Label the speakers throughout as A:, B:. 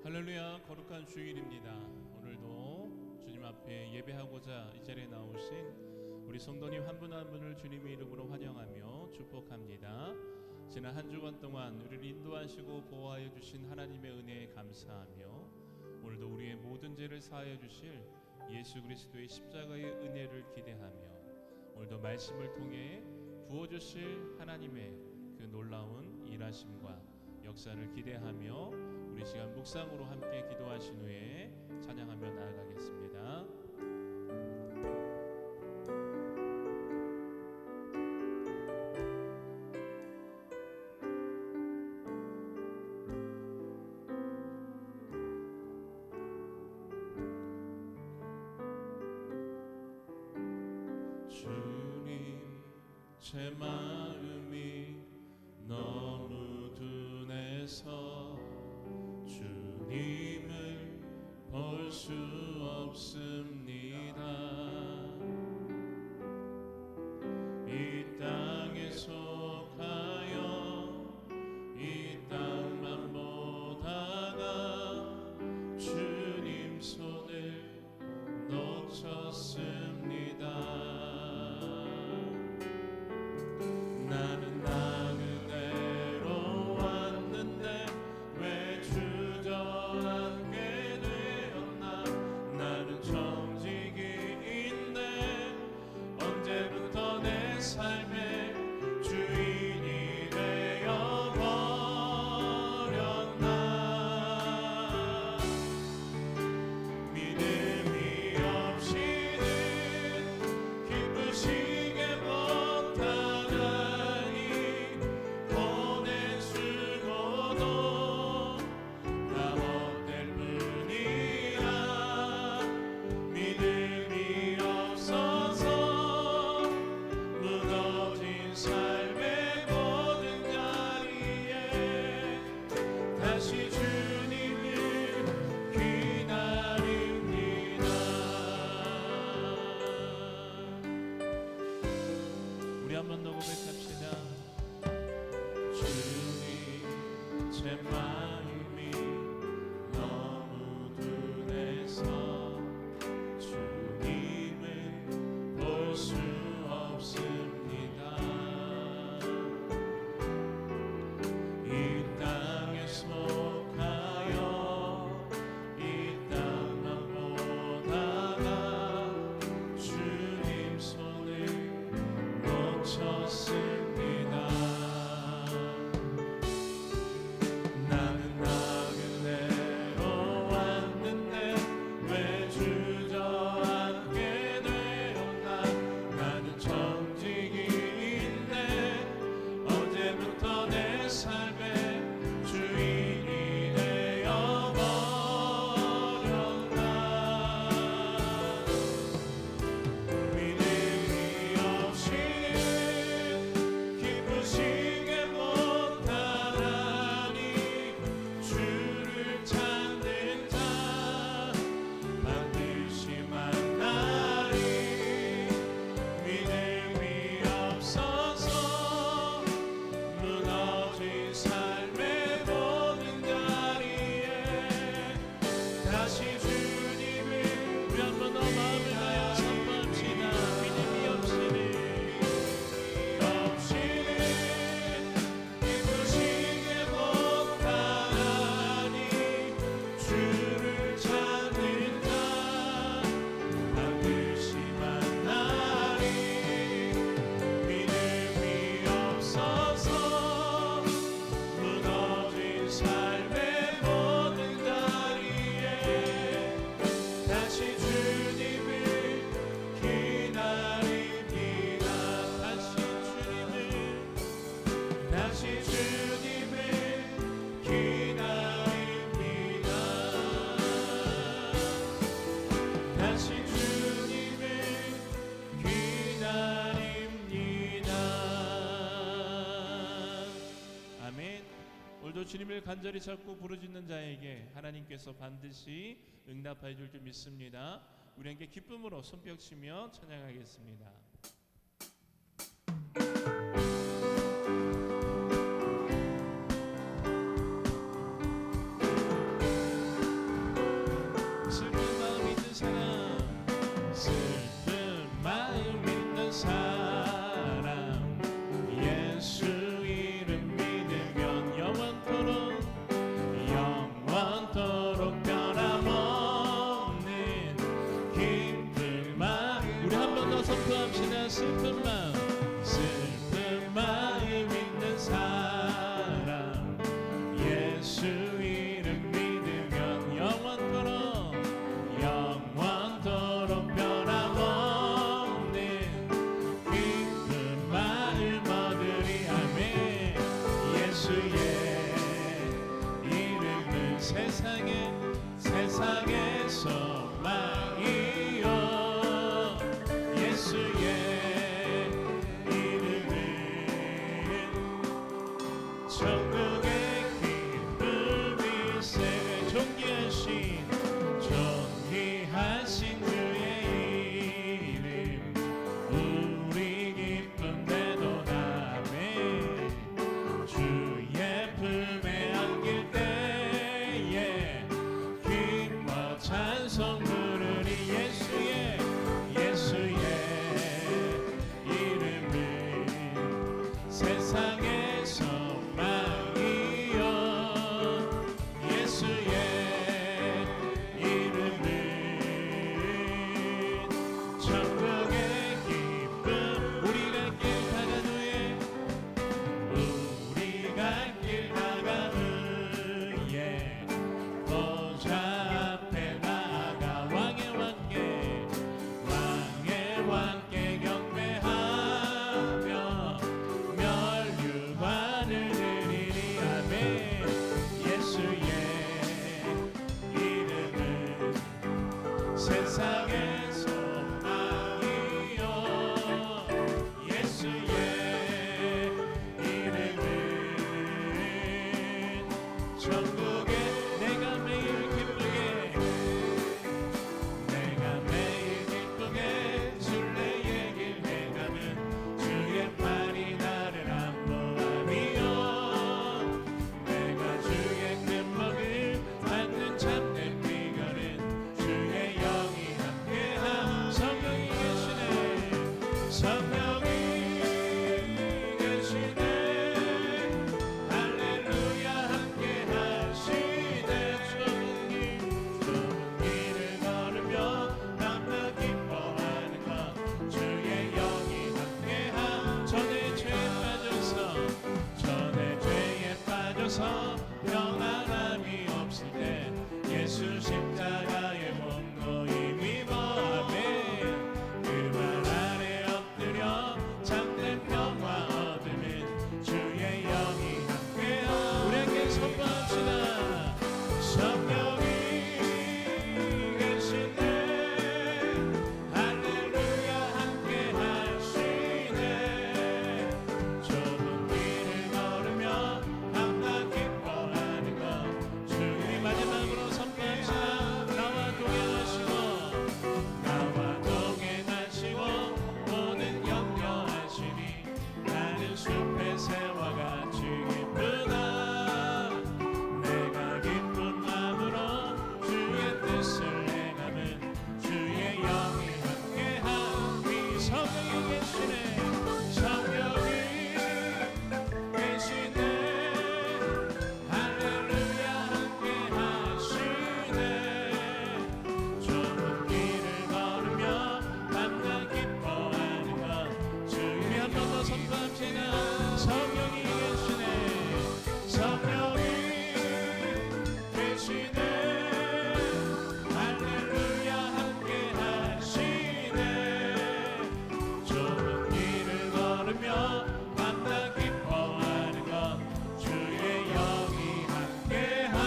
A: 할렐루야, 거룩한 주일입니다. 오늘도 주님 앞에 예배하고자 이 자리에 나오신 우리 성도님 한 분 한 분을 주님의 이름으로 환영하며 축복합니다. 지난 한 주간 동안 우리를 인도하시고 보호하여 주신 하나님의 은혜에 감사하며 오늘도 우리의 모든 죄를 사하여 주실 예수 그리스도의 십자가의 은혜를 기대하며 오늘도 말씀을 통해 부어주실 하나님의 그 놀라운 일하심과 역사를 기대하며 우리 시간 묵상으로 함께 기도하신 후에 찬양하며 나아가겠습니다. 주님, 제 마음이 너무 둔해서 주님을 볼 수 없습니다. 이 땅에 속하여 이 땅만 보다가 주님 손을 놓쳤습니다. 나는 나그네로 왔는데 왜 주저앉게 되었나. 나는 정직이인데 언제부터 내 삶의 주인이 되어버렸나. 믿음이 없이는 기쁘시게 못하다니 보내주고도 다 헛될 뿐이야. 믿음이 없어서 무너진 삶의 모든 자리에 다시 주님을 기다립니다. 우리 한 번 더 고백합시다. 주님, 제 마음이 너무 둔해서 주님을 볼 수 없습니다. 이 땅에 속하여 이 땅만 보다가 주님 손을 놓쳤습니다. 나는 나그네로 왔는데 왜 주저앉게 되었나. 나는 정직이인데 언제부터 내 삶의 주인이 되어버렸나. 믿음이 없이는 기쁘시게 못하다니 주를 찾는 자 반드시 만나리. 믿음이 없어서 무너진 삶의 모든 자리에 다시 주님을 우리 한 번 더 마음을 다하여 선포합시다. 믿음이 없이는 기쁘시게 못하다니 주를 찾는 자 반드시 만나리. 믿음이 없어서 무너진 삶의 모든 자리에 다시 주님을 기다립니다. 다시 주님을 기다립니다. 다시 주님을 기다립니다. 아멘. 오늘도 주님을 간절히 찾고 부르짖는 자에게 하나님께서 반드시 응답하여 줄 줄 믿습니다. 우리 함께 기쁨으로 손뼉 치며 찬양하겠습니다. 세상의 소망이여 예수의 이름은 천국의 기쁨일세. 존귀하신 주의 이름 우리 기쁨 되도다네. 주의 품에 안길 때에 기뻐 찬송 부르니 예수의 이름은 세상의 소망이여 예수의 이름은 천국의 기쁨. 우리 갈 길 다가누에 보좌 앞에 나아가 왕의 왕께 경배하며 멸류관을 드리리. 아멘. 예수의 이름은 세상의 소망이여 예수의 이름은 천국에. 내가 매일 기쁘게 순례의 길 해가면 주의 팔이 나를 안보하며 내가 주의 큰 복을 받는 참된 비결은 주의 영이 함께함. 성령이 계시네. 성령이 계시네. 할렐루야 함께 하시네. 좁은 길을 걸으며 밤낮 기뻐하는 것 주의 영이 함께함. 전에 죄에 빠져서 평안함이 없을 때 예수 십자가의 몸도 힘입어. 아멘. 그 말 아래 엎드려 참된 평화 얻으면 주의 영이 함께함. 우리에게 선포합시다. 성령이 계시네. 할렐루야 함께 하시네. 좁은 길을 걸으며 밤낮 기뻐하는 것 주의. 마지막으로 선포합시다. 나와 동행하시고 모든 염려하시니 나는 숲의 새와 같이 기쁘다. 내가 기쁜 마음으로 주의 뜻을 행하면 주의 영이 함께하니. 성령이 계시네. 성령이 계시네. 할렐루야 함께 하시네. 좁은 길을 걸으며 밤낮 기뻐하는 것 주의. 한 번 더 선포합시다. 성령이 계시네. 성령이 계시네. 할렐루야 함께 하시네. 좁은 길을 걸으며 밤낮 기뻐하는 것 주의 영이 함께합니다.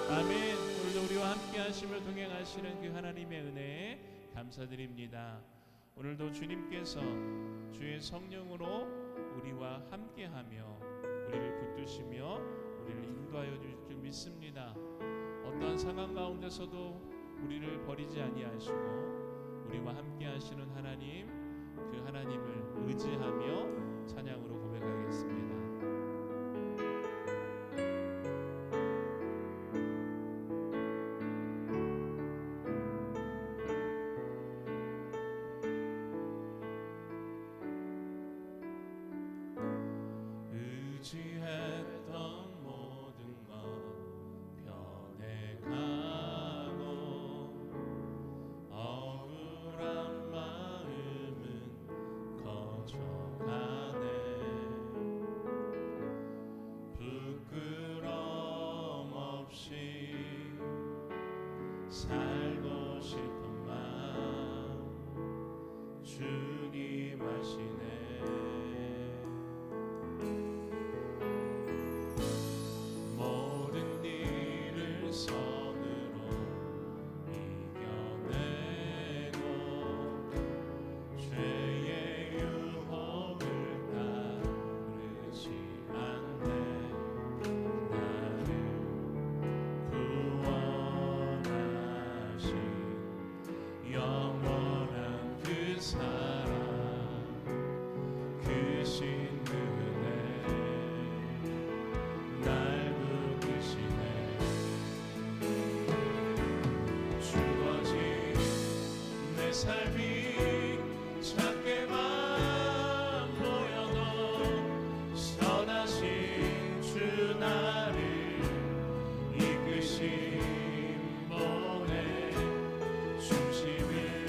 A: 아멘. 오늘도 우리와 함께 하시며 동행하시는 그 하나님의 은혜 감사드립니다. 오늘도 주님께서 주의 성령으로 우리와 함께하며 우리를 붙드시며 우리를 인도하여 주실 줄 믿습니다. 어떠한 상황 가운데서도 우리를 버리지 아니하시고 우리와 함께하시는 하나님, 그 하나님을 의지하며 찬양으로 고백하겠습니다. 의지했던 모든 것 변해가고 억울한 마음은 거쳐가네. 부끄럼 없이 살고 싶은 마음 주님 아시네. 삶이 작게만 보여도 선하신 주 나를 이끄신 분의 중심을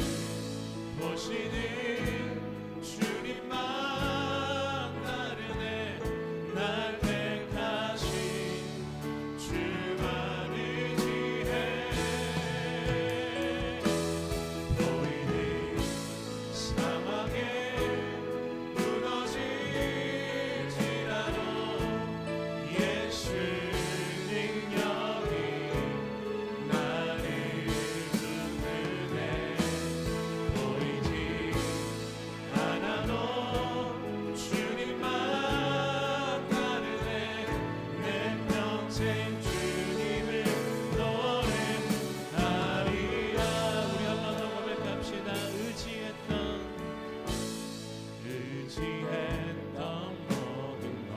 A: 보시는 주님만 나르네. 날 택하신 주만 의지해. 보이는 상황에 무너질지라도 예수 능력이 나를 붙드네. 보이지 않아도 주님만 나르네. 내 평생 주님을 노래하리라. 우리 한 번 더 고백합시다. 의지했던 모든 것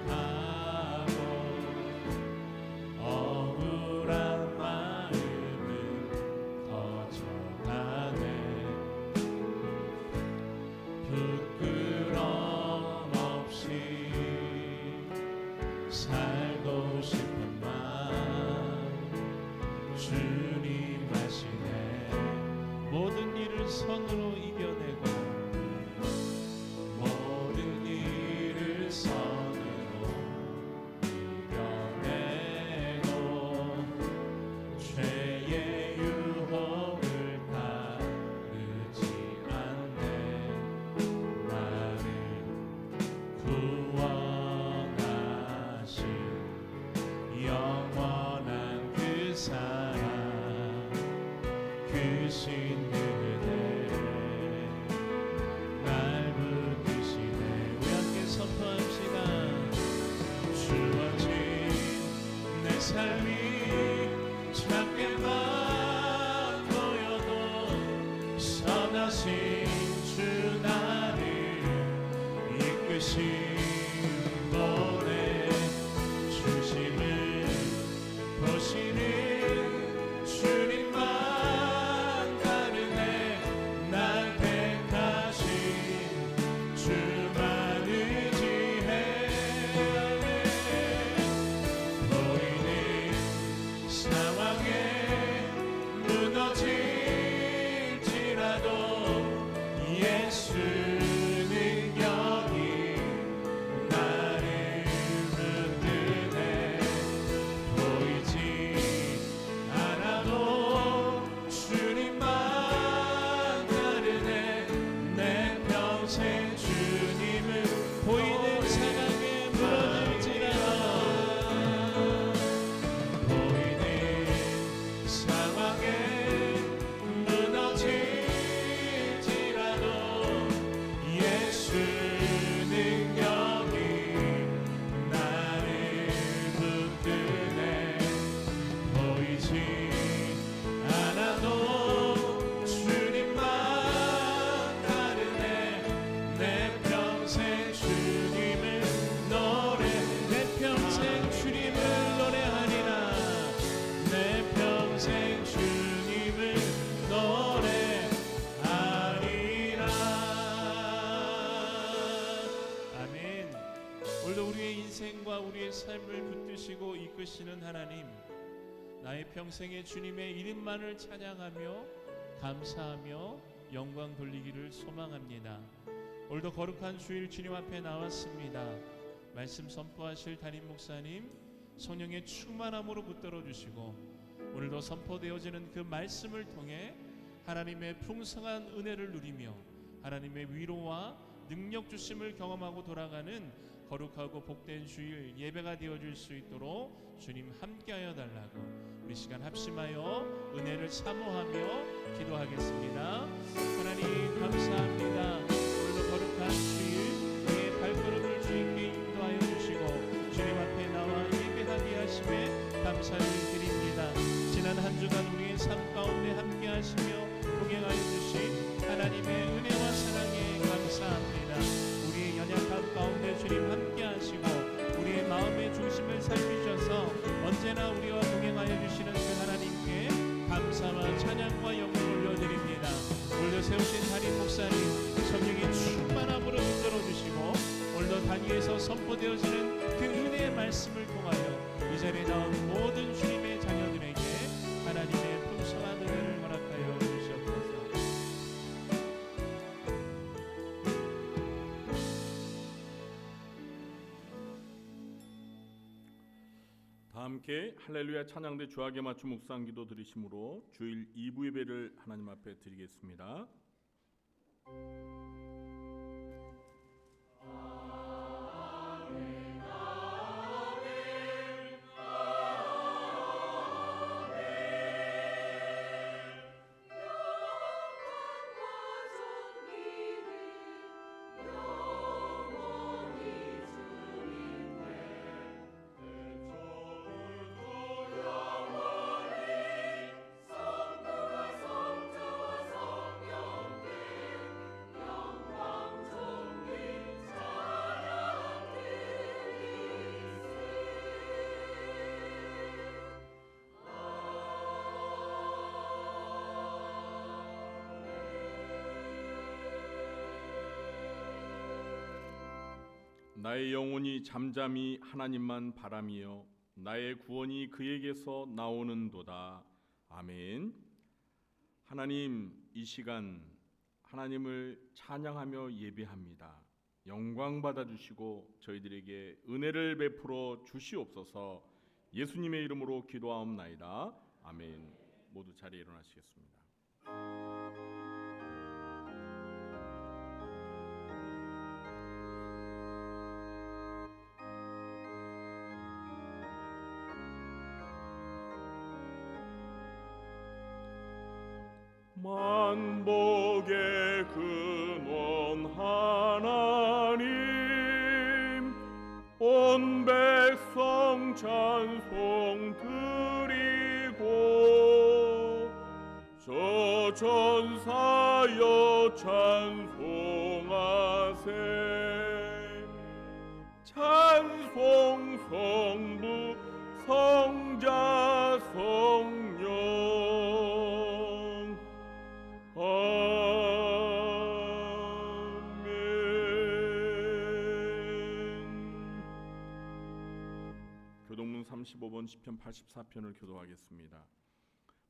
A: 변해가고 억울한 마음은 커져가네. 부끄럼 없이 살고 싶은 마음 주님 하시네. 모든 일을 선으로 이겨내고 모든 일을 선으로 이겨내고 죄의 유혹을 따르지 않네. 나를 구원하신 영원한 그 사랑 그 신들에 날 붙드시네. 우리 함께 선포합시다. 주어진 내 삶이 작게만 보여도 선하신 주 나를 이끄신 분의 중심을 보시는 주님만 나르네. 날 택하신 주만 의지해. 보이는 상황에 무너질지라도 예수 능력이 나를 붙드네. 보이지 않아도 주님만 나르네. 내 평생 주님을 보이는 상황에 무너질지라도 보이는 상황에 무너질지라도 예수 능력이 나를 붙드네. 보이지 않아도 주님만 나르네. 내 평생 주님을 노래. 내 평생 주님을 노래하리라. 내 평생 주님을 노래하리라. 아멘. 오늘도 우리의 인생과 우리의 삶을 붙드시고 이끄시는 하나님, 나의 평생에 주님의 이름만을 찬양하며 감사하며 영광 돌리기를 소망합니다. 오늘도 거룩한 주일 주님 앞에 나왔습니다. 말씀 선포하실 담임 목사님 성령의 충만함으로 붙들어 주시고 오늘도 선포되어지는 그 말씀을 통해 하나님의 풍성한 은혜를 누리며 하나님의 위로와 능력 주심을 경험하고 돌아가는 거룩하고 복된 주일 예배가 되어질 수 있도록 주님 함께하여 달라고 우리 시간 합심하여 은혜를 사모하며 기도하겠습니다. 하나님 감사합니다. 오늘도 거룩한 주일 우리의 발걸음을 주님께 인도하여 주시고 주님 앞에 나와 예배하게 하심에 감사를 드립니다. 지난 한 주간 우리의 삶 가운데 함께 하시며 동행하여 주신 하나님의 은혜와 사랑에 감사합니다. 우리의 연약함 가운데 주님 함께 하시고 우리의 마음의 중심을 살피셔서 언제나 우리와 동행하여 주시는 그 하나님께 감사와 찬양과 영광 자리에 나온 모든 주님의 자녀들에게 하나님의 풍성한 은혜를 허락하여 주시옵소서.
B: 다 함께 할렐루야 찬양대 주하게 맞춤 묵상 기도 드리심으로 주일 2부 예배를 하나님 앞에 드리겠습니다. 나의 영혼이 잠잠히 하나님만 바라며 나의 구원이 그에게서 나오는도다. 아멘. 하나님, 이 시간 하나님을 찬양하며 예배합니다. 영광 받아주시고 저희들에게 은혜를 베풀어 주시옵소서. 예수님의 이름으로 기도하옵나이다. 아멘. 모두 자리에 일어나시겠습니다. 만복의 근원 하나님, 온 백성 찬송 드리고 저 전사여 찬송하세. 찬송 성부 성자 성령. 교동문 35번 시편 84편을 교도하겠습니다.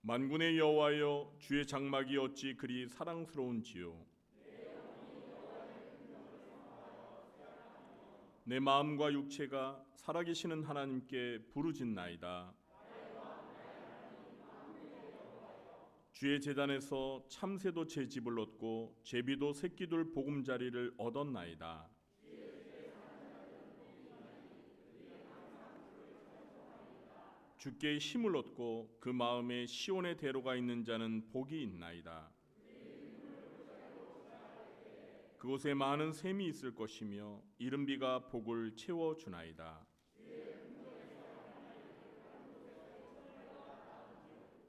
B: 만군의 여호와여, 주의 장막이 어찌 그리 사랑스러운지요. 내 마음과 육체가 살아계시는 하나님께 부르짖나이다. 주의 제단에서 참새도 제 집을 얻고 제비도 새끼들 보금자리를 얻었나이다. 주께 힘을 얻고 그 마음에 시온의 대로가 있는 자는 복이 있나이다. 그곳에 많은 샘이 있을 것이며 이른비가 복을 채워주나이다.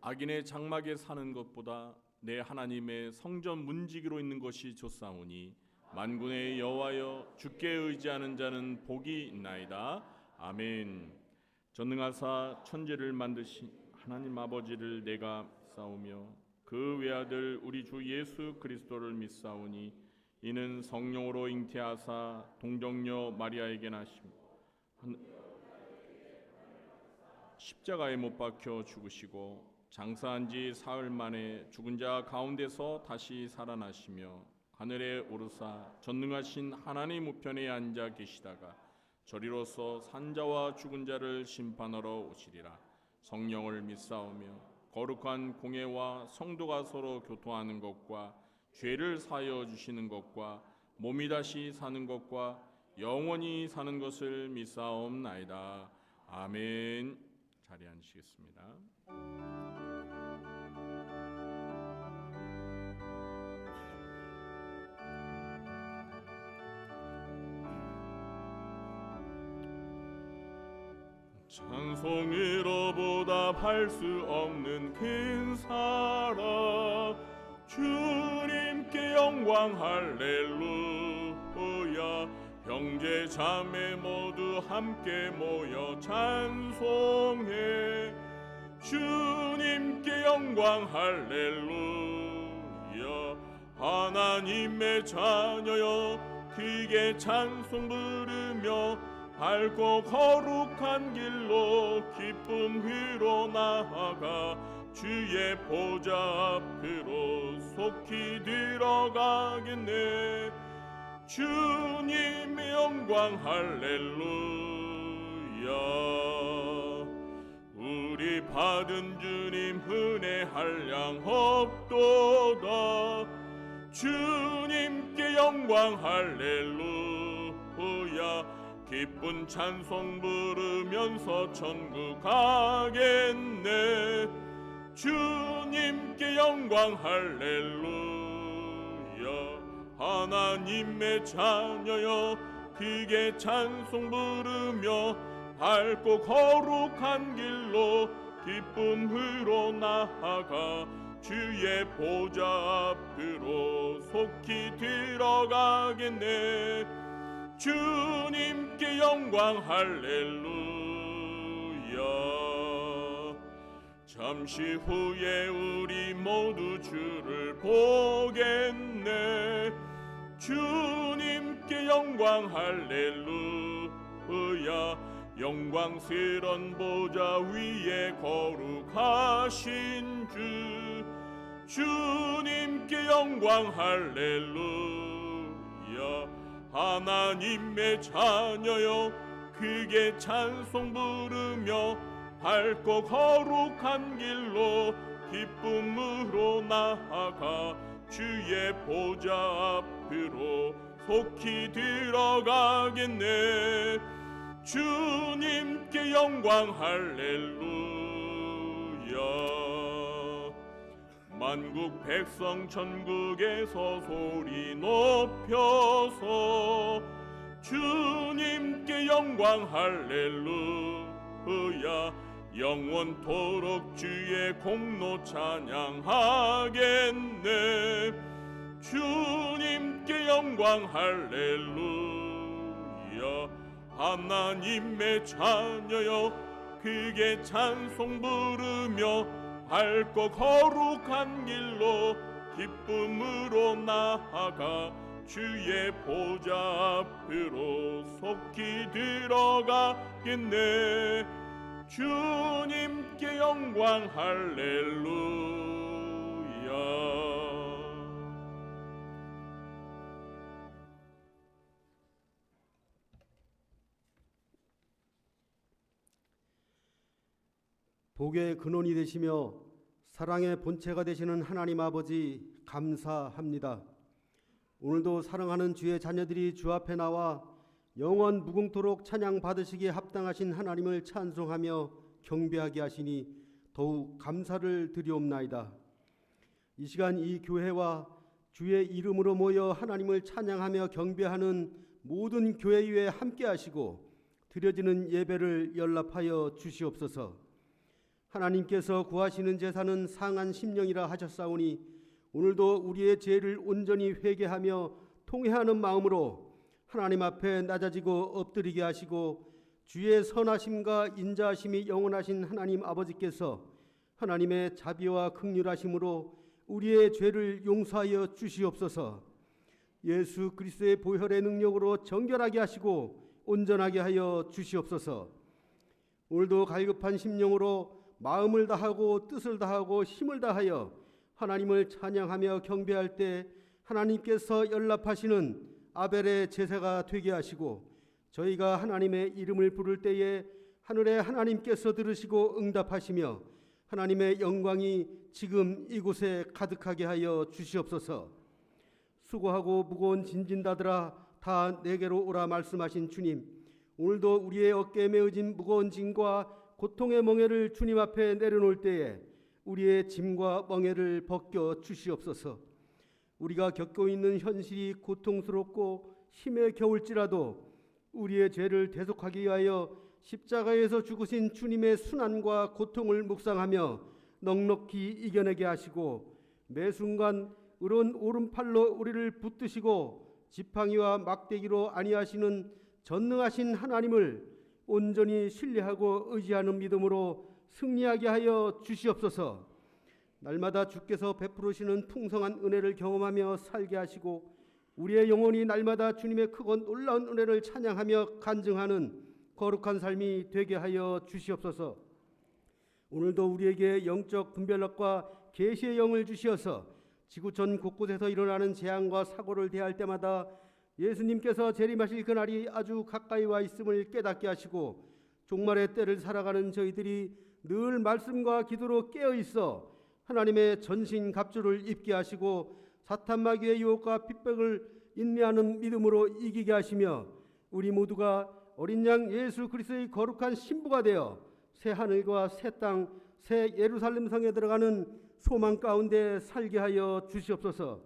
B: 악인의 장막에 사는 것보다 내 하나님의 성전 문지기로 있는 것이 좋사오니 만군의 여호와여, 주께 의지하는 자는 복이 있나이다. 아멘. 전능하사 천지를 만드신 하나님 아버지를 내가 믿사오며 그 외아들 우리 주 예수 그리스도를 믿사오니 이는 성령으로 잉태하사 동정녀 마리아에게 나심 십자가에 못 박혀 죽으시고 장사한 지 사흘 만에 죽은 자 가운데서 다시 살아나시며 하늘에 오르사 전능하신 하나님 우편에 앉아 계시다가 저리로서 산자와 죽은 자를 심판하러 오시리라. 성령을 믿사오며 거룩한 공회와 성도가 서로 교통하는 것과 죄를 사하여 주시는 것과 몸이 다시 사는 것과 영원히 사는 것을 믿사옵나이다. 아멘. 자리에 앉으시겠습니다. 찬송으로 보답할 수 없는 큰 사랑, 주님께 영광 할렐루야. 형제 자매 모두 함께 모여 찬송해. 주님께 영광 할렐루야. 하나님의 자녀여, 크게 찬송 부르며 밝고 거룩한 길로 기쁨 위로 나아가 주의 보좌 앞으로 속히 들어가겠네. 주님의 영광 할렐루야. 우리 받은 주님 은혜 한량 없도다. 주님께 영광 할렐루야. 기쁜 찬송 부르면서 천국 가겠네. 주님께 영광 할렐루야. 하나님의 자녀여 크게 찬송 부르며 밝고 거룩한 길로 기쁨으로 나아가 주의 보좌 앞으로 속히 들어가겠네. 주님께 영광 할렐루야. 잠시 후에 우리 모두 주를 보겠네. 주님께 영광 할렐루야. 영광스런 보좌 위에 거룩하신 주 주님께 영광 할렐루야. 하나님의 자녀여 크게 찬송 부르며 밝고 거룩한 길로 기쁨으로 나아가 주의 보좌 앞으로 속히 들어가겠네. 주님께 영광 할렐루야. 만국 백성 천국에서 소리 높여서 주님께 영광 할렐루야. 영원토록 주의 공로 찬양하겠네. 주님께 영광 할렐루야. 하나님의 자녀여 크게 찬송 부르며 밝고 거룩한 길로 기쁨으로 나아가 주의 보좌 앞으로 속히 들어가겠네. 주님께 영광 할렐루야.
C: 복의 근원이 되시며 사랑의 본체가 되시는 하나님 아버지 감사합니다. 오늘도 사랑하는 주의 자녀들이 주 앞에 나와 영원 무궁토록 찬양 받으시기에 합당하신 하나님을 찬송하며 경배하게 하시니 더욱 감사를 드리옵나이다. 이 시간 이 교회와 주의 이름으로 모여 하나님을 찬양하며 경배하는 모든 교회 위에 함께 하시고 드려지는 예배를 연락하여 주시옵소서. 하나님께서 구하시는 제사는 상한 심령이라 하셨사오니 오늘도 우리의 죄를 온전히 회개하며 통회하는 마음으로 하나님 앞에 낮아지고 엎드리게 하시고 주의 선하심과 인자하심이 영원하신 하나님 아버지께서 하나님의 자비와 긍휼하심으로 우리의 죄를 용서하여 주시옵소서. 예수 그리스도의 보혈의 능력으로 정결하게 하시고 온전하게 하여 주시옵소서. 오늘도 갈급한 심령으로 마음을 다하고 뜻을 다하고 힘을 다하여 하나님을 찬양하며 경배할 때 하나님께서 연락하시는 아벨의 제사가 되게 하시고 저희가 하나님의 이름을 부를 때에 하늘의 하나님께서 들으시고 응답하시며 하나님의 영광이 지금 이곳에 가득하게 하여 주시옵소서. 수고하고 무거운 짐진다들아 다 내게로 오라 말씀하신 주님, 오늘도 우리의 어깨에 메어진 무거운 짐과 고통의 멍에를 주님 앞에 내려놓을 때에 우리의 짐과 멍에를 벗겨 주시옵소서. 우리가 겪고 있는 현실이 고통스럽고 힘에 겨울지라도 우리의 죄를 대속하기 위하여 십자가에서 죽으신 주님의 순환과 고통을 묵상하며 넉넉히 이겨내게 하시고 매 순간 의로운 오른팔로 우리를 붙드시고 지팡이와 막대기로 안위하시는 전능하신 하나님을 온전히 신뢰하고 의지하는 믿음으로 승리하게 하여 주시옵소서. 날마다 주께서 베푸시는 풍성한 은혜를 경험하며 살게 하시고 우리의 영혼이 날마다 주님의 크고 놀라운 은혜를 찬양하며 간증하는 거룩한 삶이 되게 하여 주시옵소서. 오늘도 우리에게 영적 분별력과 계시의 영을 주시어서 지구촌 곳곳에서 일어나는 재앙과 사고를 대할 때마다 예수님께서 재림하실 그날이 아주 가까이 와 있음을 깨닫게 하시고 종말의 때를 살아가는 저희들이 늘 말씀과 기도로 깨어 있어 하나님의 전신 갑주를 입게 하시고 사탄 마귀의 유혹과 핍박을 인내하는 믿음으로 이기게 하시며 우리 모두가 어린 양 예수 그리스도의 거룩한 신부가 되어 새 하늘과 새 땅, 새 예루살렘 성에 들어가는 소망 가운데 살게 하여 주시옵소서.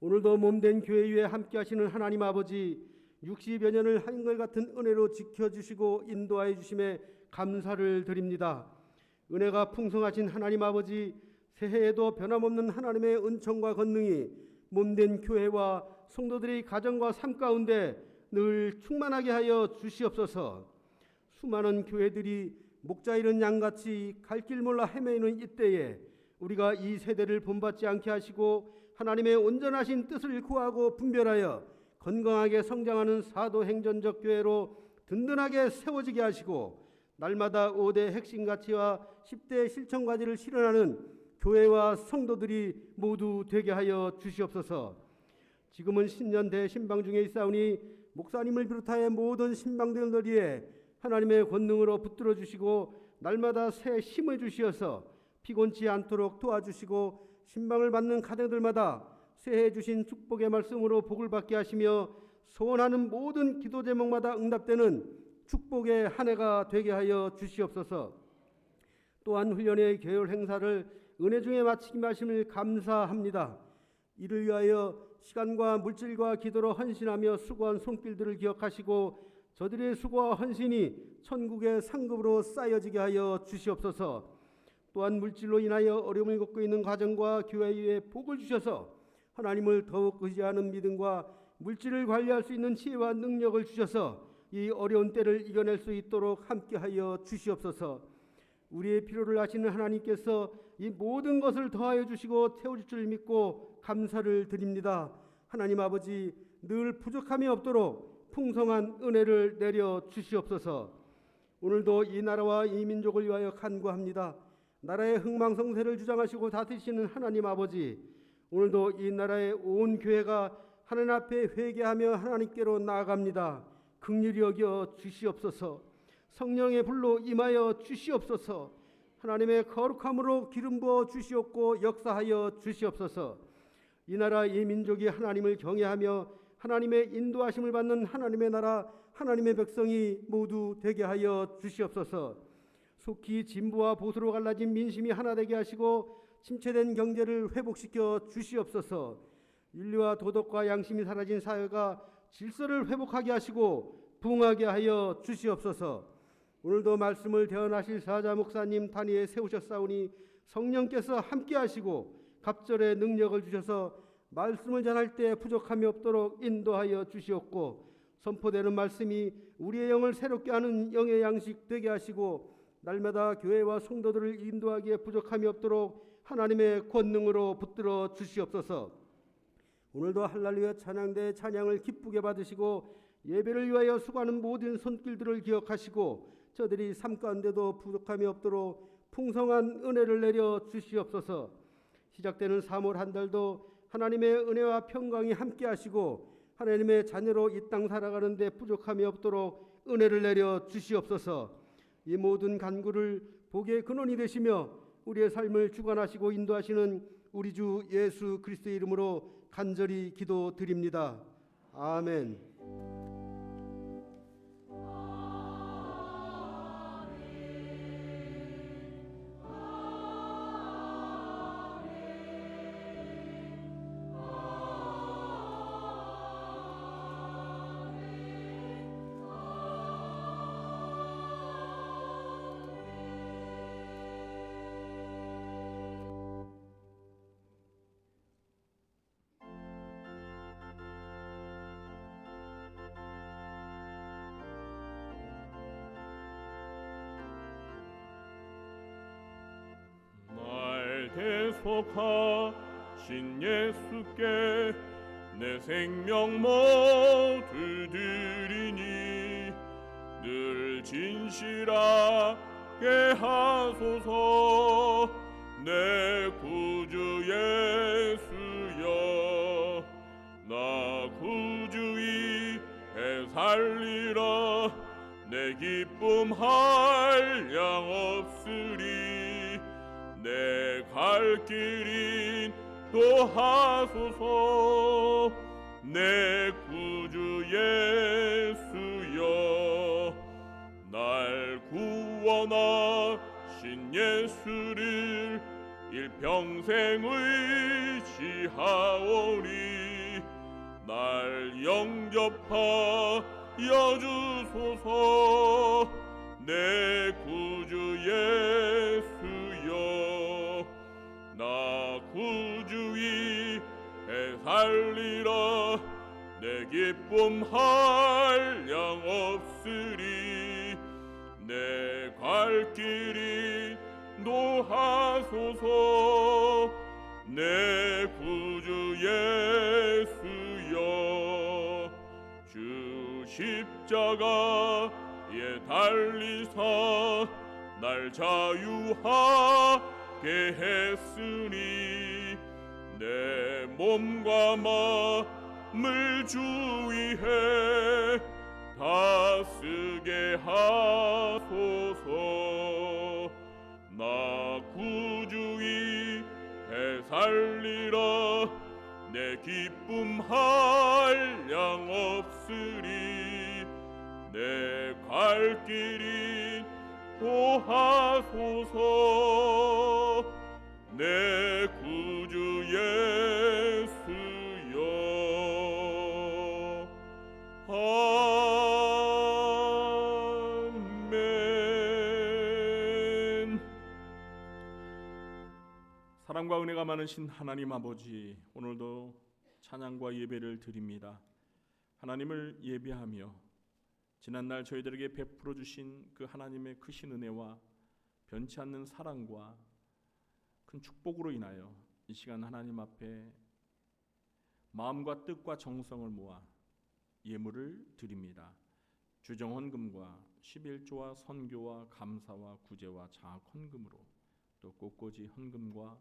C: 오늘도 몸된 교회 위에 함께 하시는 하나님 아버지 60여 년을 한결같은 은혜로 지켜주시고 인도하여 주심에 감사를 드립니다. 은혜가 풍성하신 하나님 아버지, 새해에도 변함없는 하나님의 은총과 권능이 몸된 교회와 성도들의 가정과 삶 가운데 늘 충만하게 하여 주시옵소서. 수많은 교회들이 목자 잃은 양같이 갈 길 몰라 헤매이는 이때에 우리가 이 세대를 본받지 않게 하시고 하나님의 온전하신 뜻을 구하고 분별하여 건강하게 성장하는 사도행전적 교회로 든든하게 세워지게 하시고 날마다 5대 핵심 가치와 10대 실천 과제를 실현하는 교회와 성도들이 모두 되게 하여 주시옵소서. 지금은 신년 대신방 중에 있사오니 목사님을 비롯하여 모든 신방들에 하나님의 권능으로 붙들어 주시고 날마다 새 힘을 주시어서 피곤치 않도록 도와주시고 신방을 받는 가정들마다 새해 주신 축복의 말씀으로 복을 받게 하시며 소원하는 모든 기도 제목마다 응답되는 축복의 한 해가 되게 하여 주시옵소서. 또한 훈련의 계열 행사를 은혜 중에 마치게 하심을 감사합니다. 이를 위하여 시간과 물질과 기도로 헌신하며 수고한 손길들을 기억하시고 저들의 수고와 헌신이 천국의 상급으로 쌓여지게 하여 주시옵소서. 또한 물질로 인하여 어려움을 겪고 있는 가정과 교회에 복을 주셔서 하나님을 더욱 의지하는 믿음과 물질을 관리할 수 있는 지혜와 능력을 주셔서 이 어려운 때를 이겨낼 수 있도록 함께하여 주시옵소서. 우리의 필요를 아시는 하나님께서 이 모든 것을 더하여 주시고 태워줄 줄 믿고 감사를 드립니다. 하나님 아버지, 늘 부족함이 없도록 풍성한 은혜를 내려 주시옵소서. 오늘도 이 나라와 이 민족을 위하여 간구합니다. 나라의 흥망성쇠를 주장하시고 다스리시는 하나님 아버지, 오늘도 이 나라의 온 교회가 하나님 앞에 회개하며 하나님께로 나아갑니다. 긍휼히 여겨 주시옵소서. 성령의 불로 임하여 주시옵소서. 하나님의 거룩함으로 기름 부어 주시옵고 역사하여 주시옵소서. 이 나라 이 민족이 하나님을 경외하며 하나님의 인도하심을 받는 하나님의 나라 하나님의 백성이 모두 되게 하여 주시옵소서. 속히 진보와 보수로 갈라진 민심이 하나 되게 하시고 침체된 경제를 회복시켜 주시옵소서. 윤리와 도덕과 양심이 사라진 사회가 질서를 회복하게 하시고 부흥하게 하여 주시옵소서. 오늘도 말씀을 대언하실 사자 목사님 단위에 세우셨사오니 성령께서 함께 하시고 갑절의 능력을 주셔서 말씀을 전할 때 부족함이 없도록 인도하여 주시옵고 선포되는 말씀이 우리의 영을 새롭게 하는 영의 양식 되게 하시고 날마다 교회와 성도들을 인도하기에 부족함이 없도록 하나님의 권능으로 붙들어 주시옵소서. 오늘도 할렐루야 찬양대 찬양을 기쁘게 받으시고 예배를 위하여 수고하는 모든 손길들을 기억하시고 저들이 삶 가운데도 부족함이 없도록 풍성한 은혜를 내려 주시옵소서. 시작되는 3월 한 달도 하나님의 은혜와 평강이 함께 하시고 하나님의 자녀로 이 땅 살아가는데 부족함이 없도록 은혜를 내려 주시옵소서. 이 모든 간구를 복의 근원이 되시며 우리의 삶을 주관하시고 인도하시는 우리 주 예수 그리스도의 이름으로 간절히 기도드립니다. 아멘.
B: 대속하신 예수께 내 생명 모두 드리니 늘 진실하게 하소서. 내 구주 예수여, 나 구주의 해 살리라. 내 기쁨 한량 없으리. 내 갈 길인 또 하소서. 내 구주 예수여, 날 구원하신 예수를 일평생 의지하오니 날 영접하여 주소서. 내 구주 예수여, 나 구주의 해 살리라. 내 기쁨 한량 없으리. 내 갈 길이 노하소서. 내 구주 예수여, 주 십자가에 달리사 날 자유하게 했으니 내 몸과 마음을 주 위해 다 쓰게 하소서. 나 구주의 해 살리라. 내 기쁨 한량 없으리. 내 갈 길이 도하소서. 내 구주 예수여. 아멘. 사랑과 은혜가 많으신 하나님 아버지, 오늘도 찬양과 예배를 드립니다. 하나님을 예배하며 지난날 저희들에게 베풀어 주신 그 하나님의 크신 은혜와 변치 않는 사랑과 큰 축복으로 인하여 이 시간 하나님 앞에 마음과 뜻과 정성을 모아 예물을 드립니다. 주정헌금과 11조와 선교와 감사와 구제와 자학헌금으로 또 꽃꽂이 헌금과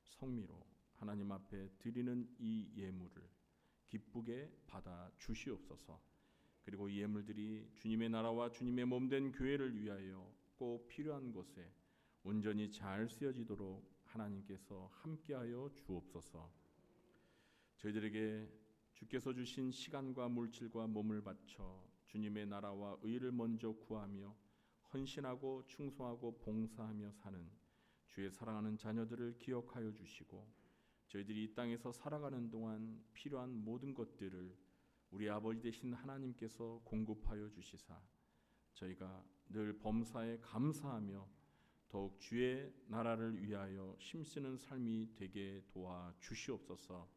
B: 성미로 하나님 앞에 드리는 이 예물을 기쁘게 받아 주시옵소서. 그리고 이 예물들이 주님의 나라와 주님의 몸된 교회를 위하여 꼭 필요한 곳에 온전히 잘 쓰여지도록 하나님께서 함께하여 주옵소서. 저희들에게 주께서 주신 시간과 물질과 몸을 바쳐 주님의 나라와 의를 먼저 구하며 헌신하고 충성하고 봉사하며 사는 주의 사랑하는 자녀들을 기억하여 주시고, 저희들이 이 땅에서 살아가는 동안 필요한 모든 것들을 우리 아버지 되신 하나님께서 공급하여 주시사 저희가 늘 범사에 감사하며 더욱 주의 나라를 위하여 힘쓰는 삶이 되게 도와 주시옵소서.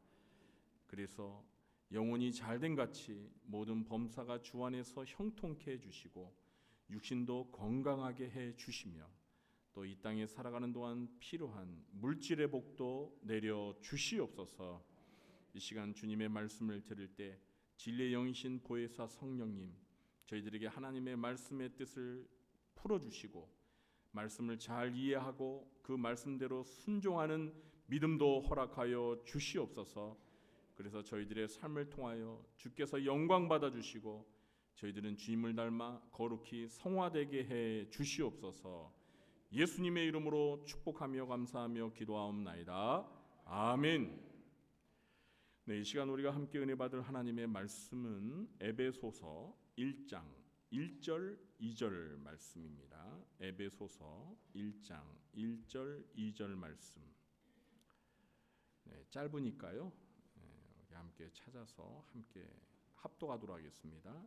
B: 그래서 영혼이 잘된 같이 모든 범사가 주 안에서 형통케 해주시고 육신도 건강하게 해주시며 또 이 땅에 살아가는 동안 필요한 물질의 복도 내려 주시옵소서. 이 시간 주님의 말씀을 들을 때 진리의 영이신 보혜사 성령님, 저희들에게 하나님의 말씀의 뜻을 풀어주시고 말씀을 잘 이해하고 그 말씀대로 순종하는 믿음도 허락하여 주시옵소서. 그래서 저희들의 삶을 통하여 주께서 영광 받아주시고 저희들은 주님을 닮아 거룩히 성화되게 해 주시옵소서. 예수님의 이름으로 축복하며 감사하며 기도하옵나이다. 아멘. 네, 이 시간 우리가 함께 은혜 받을 하나님의 말씀은 에베소서 1장 1절 2절 말씀입니다. 에베소서 1장 1절 2절 말씀. 네, 짧으니까요. 우리 함께 찾아서 함께 합독하도록 하겠습니다.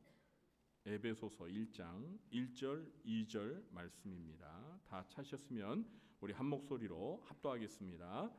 B: 에베소서 1장 1절 2절 말씀입니다. 다 찾으셨으면 우리 한 목소리로 합독하겠습니다.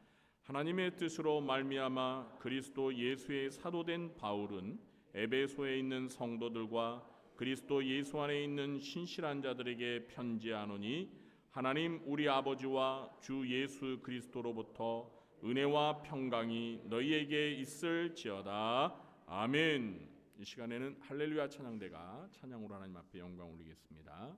B: 하나님의 뜻으로 말미암아 그리스도 예수의 사도된 바울은 에베소에 있는 성도들과 그리스도 예수 안에 있는 신실한 자들에게 편지하노니, 하나님 우리 아버지와 주 예수 그리스도로부터 은혜와 평강이 너희에게 있을지어다. 아멘. 이 시간에는 할렐루야 찬양대가 찬양으로 하나님 앞에 영광 올리겠습니다.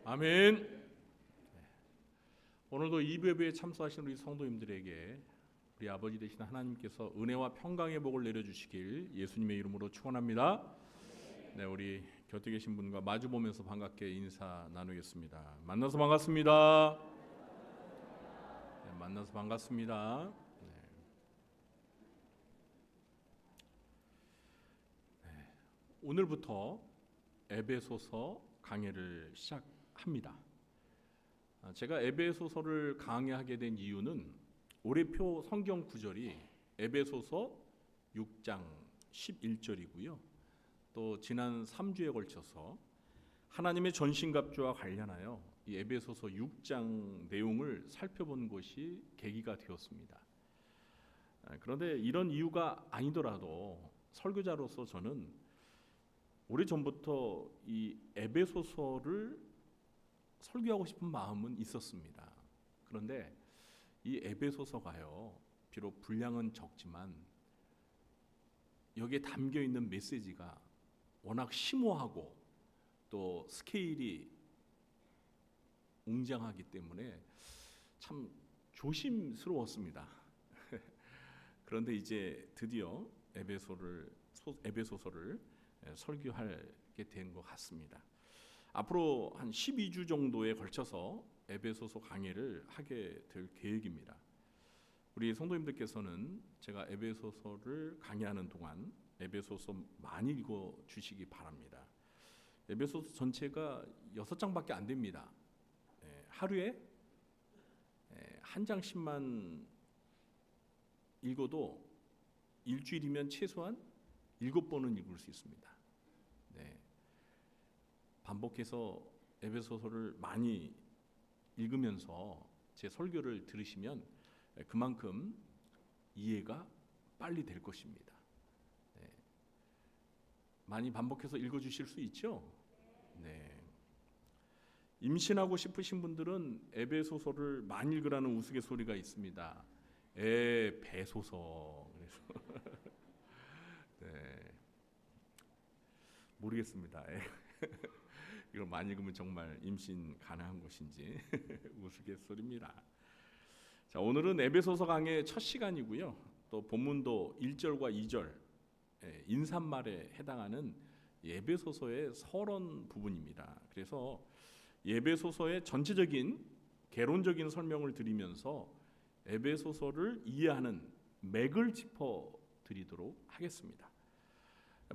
B: 아멘. 오늘도 이배부에 참석하신 우리 성도님들에게 우리 아버지 되신 하나님께서 은혜와 평강의 복을 내려주시길 예수님의 이름으로 축원합니다. 네, 우리 곁에 계신 분과 마주 보면서 반갑게 인사 나누겠습니다. 만나서 반갑습니다. 네, 만나서 반갑습니다. 오늘부터 에베소서 강해를 시작합니다. 제가 에베소서를 강해하게 된 이유는 올해표 성경 구절이 에베소서 6장 11절이고요. 또 지난 3주에 걸쳐서 하나님의 전신갑주와 관련하여 이 에베소서 6장 내용을 살펴본 것이 계기가 되었습니다. 그런데 이런 이유가 아니더라도 설교자로서 저는 오래전부터 이 에베소서를 설교하고 싶은 마음은 있었습니다. 그런데 이 에베소서가요, 비록 분량은 적지만 여기에 담겨 있는 메시지가 워낙 심오하고 또 스케일이 웅장하기 때문에 참 조심스러웠습니다. 그런데 이제 드디어 에베소서를 설교하게 된 것 같습니다. 앞으로 한 12주 정도에 걸쳐서 에베소서 강해를 하게 될 계획입니다. 우리 성도님들께서는 제가 에베소서를 강해하는 동안 에베소서 많이 읽어 주시기 바랍니다. 에베소서 전체가 6장밖에 안 됩니다. 하루에 한 장씩만 읽어도 일주일이면 최소한 7번은 읽을 수 있습니다. 네. 반복해서 에베소서를 많이 읽으면서 제 설교를 들으시면 그만큼 이해가 빨리 될 것입니다. 네. 많이 반복해서 읽어주실 수 있죠? 네. 임신하고 싶으신 분들은 에베소서를 많이 읽으라는 우스갯소리가 있습니다. 에베소서. 그래서 네. 모르겠습니다. 이걸 많이 읽으면 정말 임신 가능한 것인지 우스갯소리입니다. 자, 오늘은 에베소서 강의 첫 시간이고요. 또 본문도 1절과 2절 인사말에 해당하는 에베소서의 서론 부분입니다. 그래서 에베소서의 전체적인 개론적인 설명을 드리면서 에베소서를 이해하는 맥을 짚어 드리도록 하겠습니다.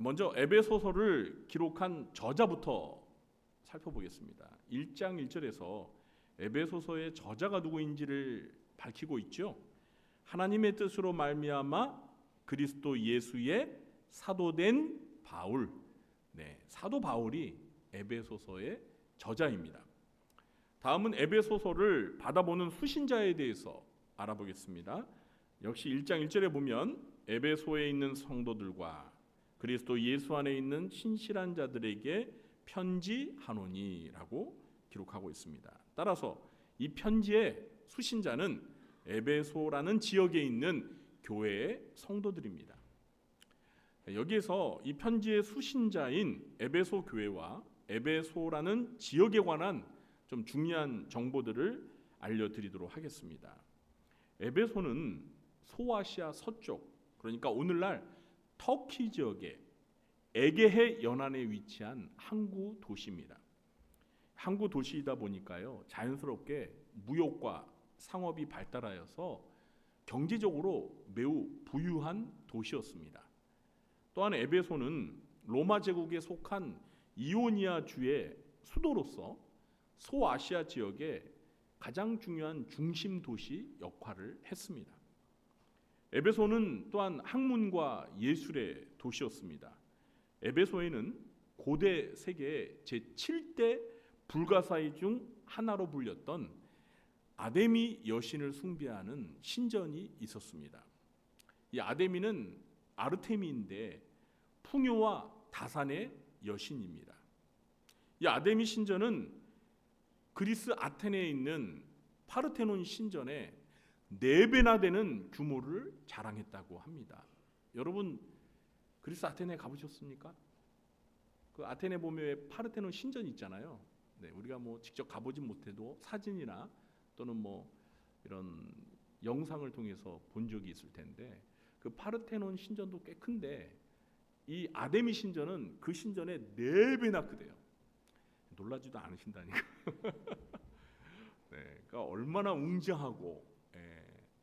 B: 먼저 에베소서를 기록한 저자부터 살펴보겠습니다. 1장 1절에서 에베소서의 저자가 누구인지를 밝히고 있죠. 하나님의 뜻으로 말미암아 그리스도 예수의 사도된 바울. 네, 사도 바울이 에베소서의 저자입니다. 다음은 에베소서를 받아보는 수신자에 대해서 알아보겠습니다. 역시 1장 1절에 보면 에베소에 있는 성도들과 그리스도 예수 안에 있는 신실한 자들에게 편지하노니라고 기록하고 있습니다. 따라서 이 편지의 수신자는 에베소라는 지역에 있는 교회의 성도들입니다. 여기에서 이 편지의 수신자인 에베소 교회와 에베소라는 지역에 관한 좀 중요한 정보들을 알려드리도록 하겠습니다. 에베소는 소아시아 서쪽, 그러니까 오늘날 터키 지역의 에게해 연안에 위치한 항구 도시입니다. 항구 도시이다 보니까요, 자연스럽게 무역과 상업이 발달하여서 경제적으로 매우 부유한 도시였습니다. 또한 에베소는 로마 제국에 속한 이오니아 주의 수도로서 소아시아 지역의 가장 중요한 중심 도시 역할을 했습니다. 에베소는 또한 학문과 예술의 도시였습니다. 에베소에는 고대 세계의 제7대 불가사의 중 하나로 불렸던 아데미 여신을 숭배하는 신전이 있었습니다. 이 아데미는 아르테미인데 풍요와 다산의 여신입니다. 이 아데미 신전은 그리스 아테네에 있는 파르테논 신전의 4배나 되는 규모를 자랑했다고 합니다. 여러분 그리스 아테네 가보셨습니까? 그 아테네 보면 파르테논 신전 있잖아요. 네, 우리가 뭐 직접 가보진 못해도 사진이나 또는 뭐 이런 영상을 통해서 본 적이 있을 텐데 그 파르테논 신전도 꽤 큰데 이 아데미 신전은 그 신전의 4배나 크대요. 놀라지도 않으신다니까. 네, 그러니까 얼마나 웅장하고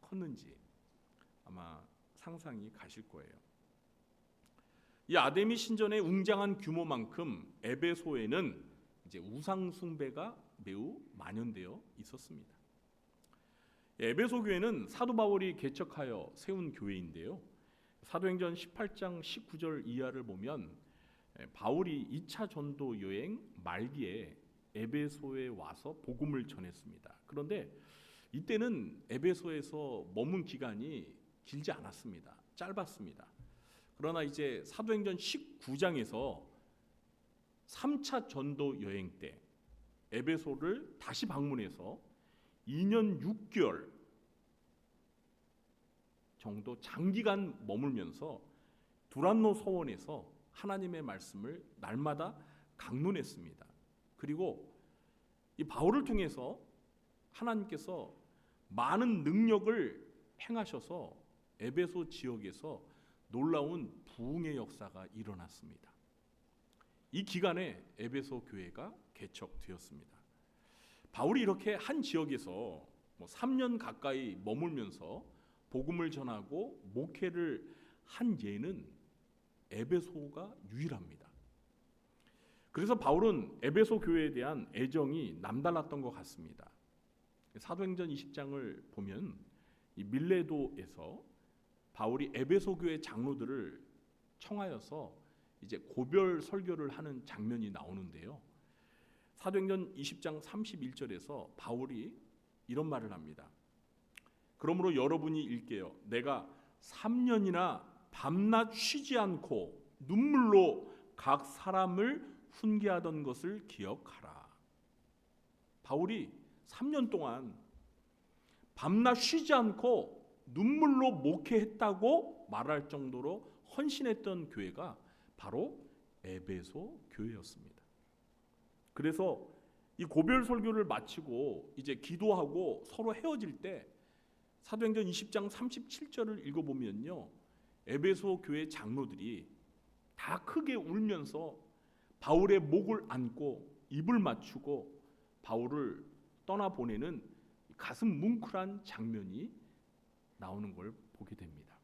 B: 컸는지 아마 상상이 가실 거예요. 이 아데미 신전의 웅장한 규모만큼 에베소에는 이제 우상 숭배가 매우 만연되어 있었습니다. 에베소 교회는 사도 바울이 개척하여 세운 교회인데요. 사도행전 18장 19절 이하를 보면 바울이 2차 전도 여행 말기에 에베소에 와서 복음을 전했습니다. 그런데 이때는 에베소에서 머문 기간이 길지 않았습니다. 짧았습니다. 그러나 이제 사도행전 19장에서 3차 전도 여행 때 에베소를 다시 방문해서 2년 6개월 정도 장기간 머물면서 두란노 서원에서 하나님의 말씀을 날마다 강론했습니다. 그리고 이 바울을 통해서 하나님께서 많은 능력을 행하셔서 에베소 지역에서 놀라운 부흥의 역사가 일어났습니다. 이 기간에 에베소 교회가 개척되었습니다. 바울이 이렇게 한 지역에서 3년 가까이 머물면서 복음을 전하고 목회를 한 예는 에베소가 유일합니다. 그래서 바울은 에베소 교회에 대한 애정이 남달랐던 것 같습니다. 사도행전 20장을 보면 이 밀레도에서 바울이 에베소 교회 장로들을 청하여서 이제 고별 설교를 하는 장면이 나오는데요. 사도행전 20장 31절에서 바울이 이런 말을 합니다. 그러므로 여러분이 읽게요. 내가 3년이나 밤낮 쉬지 않고 눈물로 각 사람을 훈계하던 것을 기억하라. 바울이 3년 동안 밤낮 쉬지 않고 눈물로 목회했다고 말할 정도로 헌신했던 교회가 바로 에베소 교회였습니다. 그래서 이 고별 설교를 마치고 이제 기도하고 서로 헤어질 때 사도행전 20장 37절을 읽어보면요, 에베소 교회 장로들이 다 크게 울면서 바울의 목을 안고 입을 맞추고 바울을 떠나보내는 가슴 뭉클한 장면이 나오는 걸 보게 됩니다.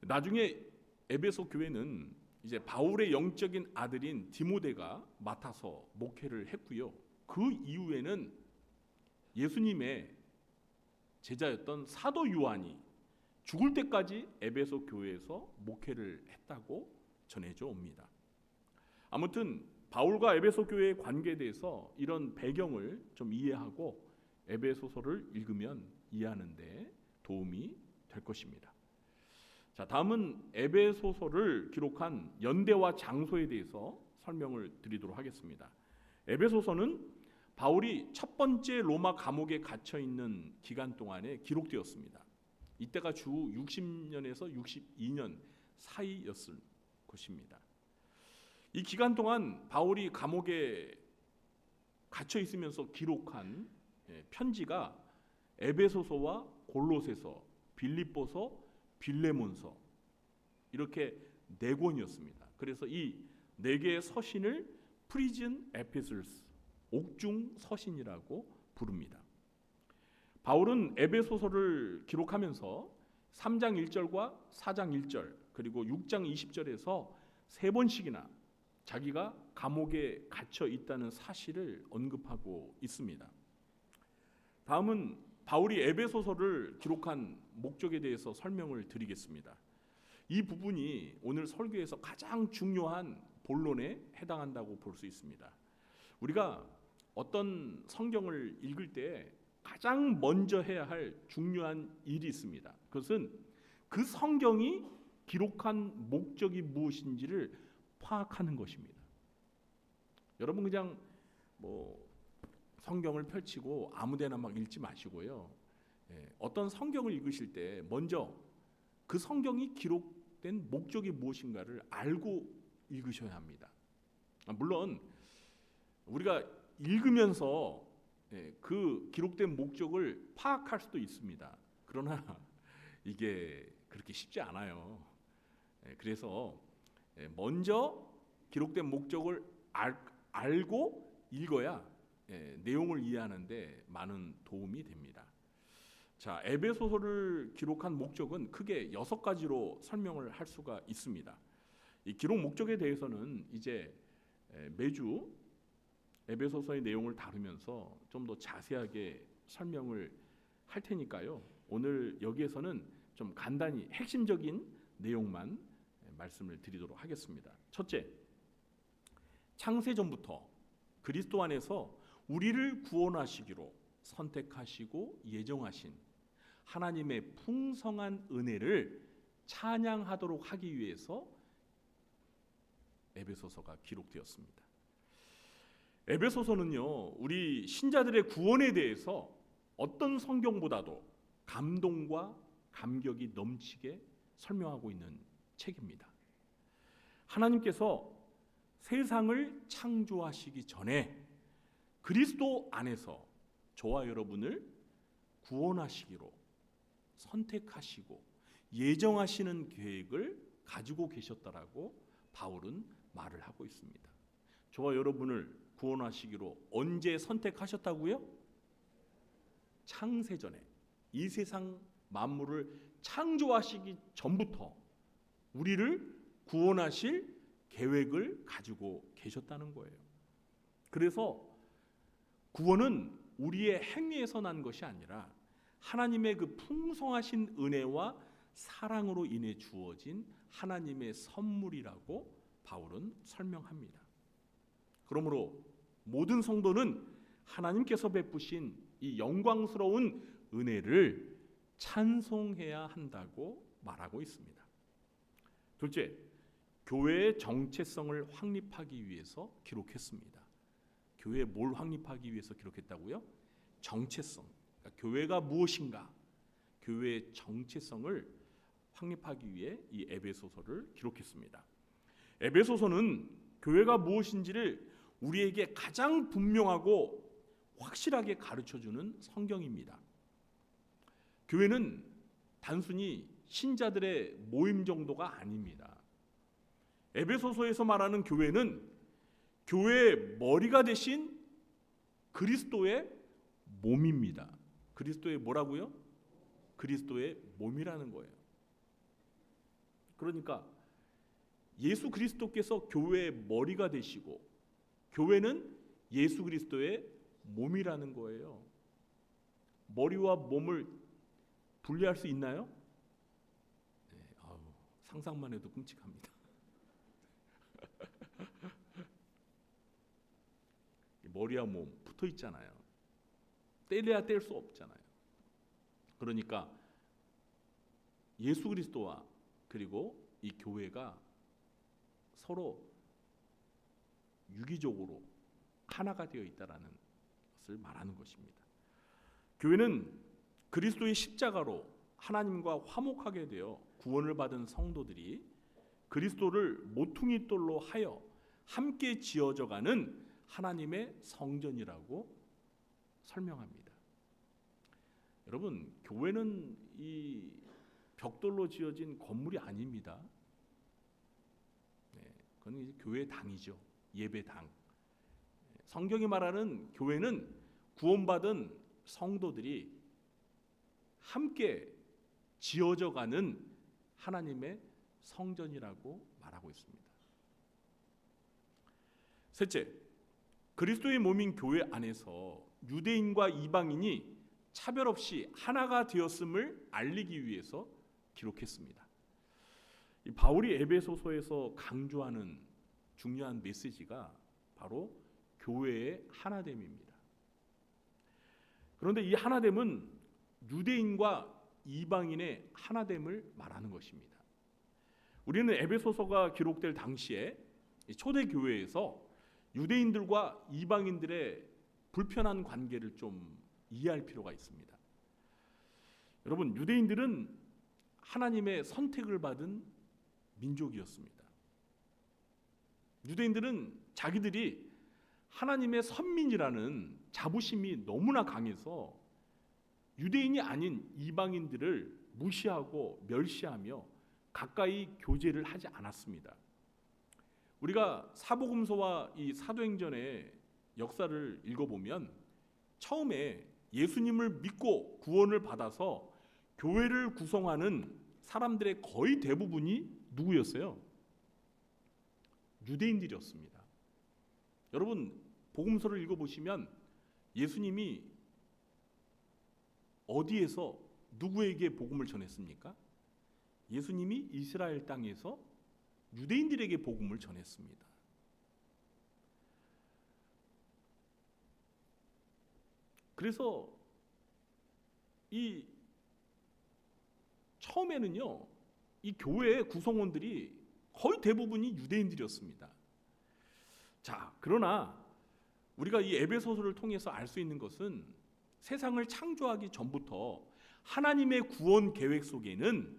B: 나중에 에베소 교회는 이제 바울의 영적인 아들인 디모데가 맡아서 목회를 했고요. 그 이후에는 예수님의 제자였던 사도 요한이 죽을 때까지 에베소 교회에서 목회를 했다고 전해져 옵니다. 아무튼 바울과 에베소 교회의 관계에 대해서 이런 배경을 좀 이해하고 에베소서를 읽으면 이해하는 데 도움이 될 것입니다. 자, 다음은 에베소서를 기록한 연대와 장소에 대해서 설명을 드리도록 하겠습니다. 에베소서는 바울이 첫 번째 로마 감옥에 갇혀 있는 기간 동안에 기록되었습니다. 이때가 주 60년에서 62년 사이였을 것입니다. 이 기간 동안 바울이 감옥에 갇혀 있으면서 기록한 편지가 에베소서와 골로새서, 빌립보서, 빌레몬서 이렇게 4권이었습니다. 그래서 이 4개의 서신을 프리즌 에피슬스, 옥중 서신이라고 부릅니다. 바울은 에베소서를 기록하면서 3장 1절과 4장 1절 그리고 6장 20절에서 3번씩이나 자기가 감옥에 갇혀 있다는 사실을 언급하고 있습니다. 다음은 바울이 에베소서를 기록한 목적에 대해서 설명을 드리겠습니다. 이 부분이 오늘 설교에서 가장 중요한 본론에 해당한다고 볼 수 있습니다. 우리가 어떤 성경을 읽을 때 가장 먼저 해야 할 중요한 일이 있습니다. 그것은 그 성경이 기록한 목적이 무엇인지를 파악하는 것입니다. 여러분 그냥 성경을 펼치고 아무데나 막 읽지 마시고요. 어떤 성경을 읽으실 때 먼저 그 성경이 기록된 목적이 무엇인가를 알고 읽으셔야 합니다. 물론 우리가 읽으면서 그 기록된 목적을 파악할 수도 있습니다. 그러나 이게 그렇게 쉽지 않아요. 그래서 먼저 기록된 목적을 알고 읽어야 내용을 이해하는데 많은 도움이 됩니다. 자, 에베소서를 기록한 목적은 크게 6가지로 설명을 할 수가 있습니다. 이 기록 목적에 대해서는 이제 매주 에베소서의 내용을 다루면서 좀 더 자세하게 설명을 할 테니까요. 오늘 여기에서는 좀 간단히 핵심적인 내용만 말씀을 드리도록 하겠습니다. 첫째, 창세전부터 그리스도 안에서 우리를 구원하시기로 선택하시고 예정하신 하나님의 풍성한 은혜를 찬양하도록 하기 위해서 에베소서가 기록되었습니다. 에베소서는요, 우리 신자들의 구원에 대해서 어떤 성경보다도 감동과 감격이 넘치게 설명하고 있는 책입니다. 하나님께서 세상을 창조하시기 전에 그리스도 안에서 저와 여러분을 구원하시기로 선택하시고 예정하시는 계획을 가지고 계셨다라고 바울은 말을 하고 있습니다. 저와 여러분을 구원하시기로 언제 선택하셨다고요? 창세전에, 이 세상 만물을 창조하시기 전부터 우리를 구원하실 계획을 가지고 계셨다는 거예요. 그래서 구원은 우리의 행위에서 난 것이 아니라 하나님의 그 풍성하신 은혜와 사랑으로 인해 주어진 하나님의 선물이라고 바울은 설명합니다. 그러므로 모든 성도는 하나님께서 베푸신 이 영광스러운 은혜를 찬송해야 한다고 말하고 있습니다. 둘째, 교회의 정체성을 확립하기 위해서 기록했습니다. 교회에 뭘 확립하기 위해서 기록했다고요? 정체성. 그러니까 교회가 무엇인가? 교회의 정체성을 확립하기 위해 이 에베소서를 기록했습니다. 에베소서는 교회가 무엇인지를 우리에게 가장 분명하고 확실하게 가르쳐주는 성경입니다. 교회는 단순히 신자들의 모임 정도가 아닙니다. 에베소서에서 말하는 교회는 교회의 머리가 되신 그리스도의 몸입니다. 그리스도의 뭐라고요? 그리스도의 몸이라는 거예요. 그러니까 예수 그리스도께서 교회의 머리가 되시고 교회는 예수 그리스도의 몸이라는 거예요. 머리와 몸을 분리할 수 있나요? 네, 상상만 해도 끔찍합니다. 머리와 몸 붙어 있잖아요. 떼려야 뗄 수 없잖아요. 그러니까 예수 그리스도와 그리고 이 교회가 서로 유기적으로 하나가 되어 있다라는 것을 말하는 것입니다. 교회는 그리스도의 십자가로 하나님과 화목하게 되어 구원을 받은 성도들이 그리스도를 모퉁이 돌로 하여 함께 지어져가는 하나님의 성전이라고 설명합니다. 여러분, 교회는 이 벽돌로 지어진 건물이 아닙니다. 그건 이제 교회의 당이죠. 예배당. 성경이 말하는 교회는 구원받은 성도들이 함께 지어져가는 하나님의 성전이라고 말하고 있습니다. 셋째, 그리스도의 몸인 교회 안에서 유대인과 이방인이 차별 없이 하나가 되었음을 알리기 위해서 기록했습니다. 이 바울이 에베소서에서 강조하는 중요한 메시지가 바로 교회의 하나됨입니다. 그런데 이 하나됨은 유대인과 이방인의 하나됨을 말하는 것입니다. 우리는 에베소서가 기록될 당시에 초대 교회에서 유대인들과 이방인들의 불편한 관계를 좀 이해할 필요가 있습니다. 여러분, 유대인들은 하나님의 선택을 받은 민족이었습니다. 유대인들은 자기들이 하나님의 선민이라는 자부심이 너무나 강해서 유대인이 아닌 이방인들을 무시하고 멸시하며 가까이 교제를 하지 않았습니다. 우리가 사복음서와 이 사도행전의 역사를 읽어보면 처음에 예수님을 믿고 구원을 받아서 교회를 구성하는 사람들의 거의 대부분이 누구였어요? 유대인들이었습니다. 여러분 복음서를 읽어보시면 예수님이 어디에서 누구에게 복음을 전했습니까? 예수님이 이스라엘 땅에서 유대인들에게 복음을 전했습니다. 그래서 이 처음에는요, 이 교회의 구성원들이 거의 대부분이 유대인들이었습니다. 자, 그러나 우리가 이 에베소서를 통해서 알 수 있는 것은 세상을 창조하기 전부터 하나님의 구원 계획 속에는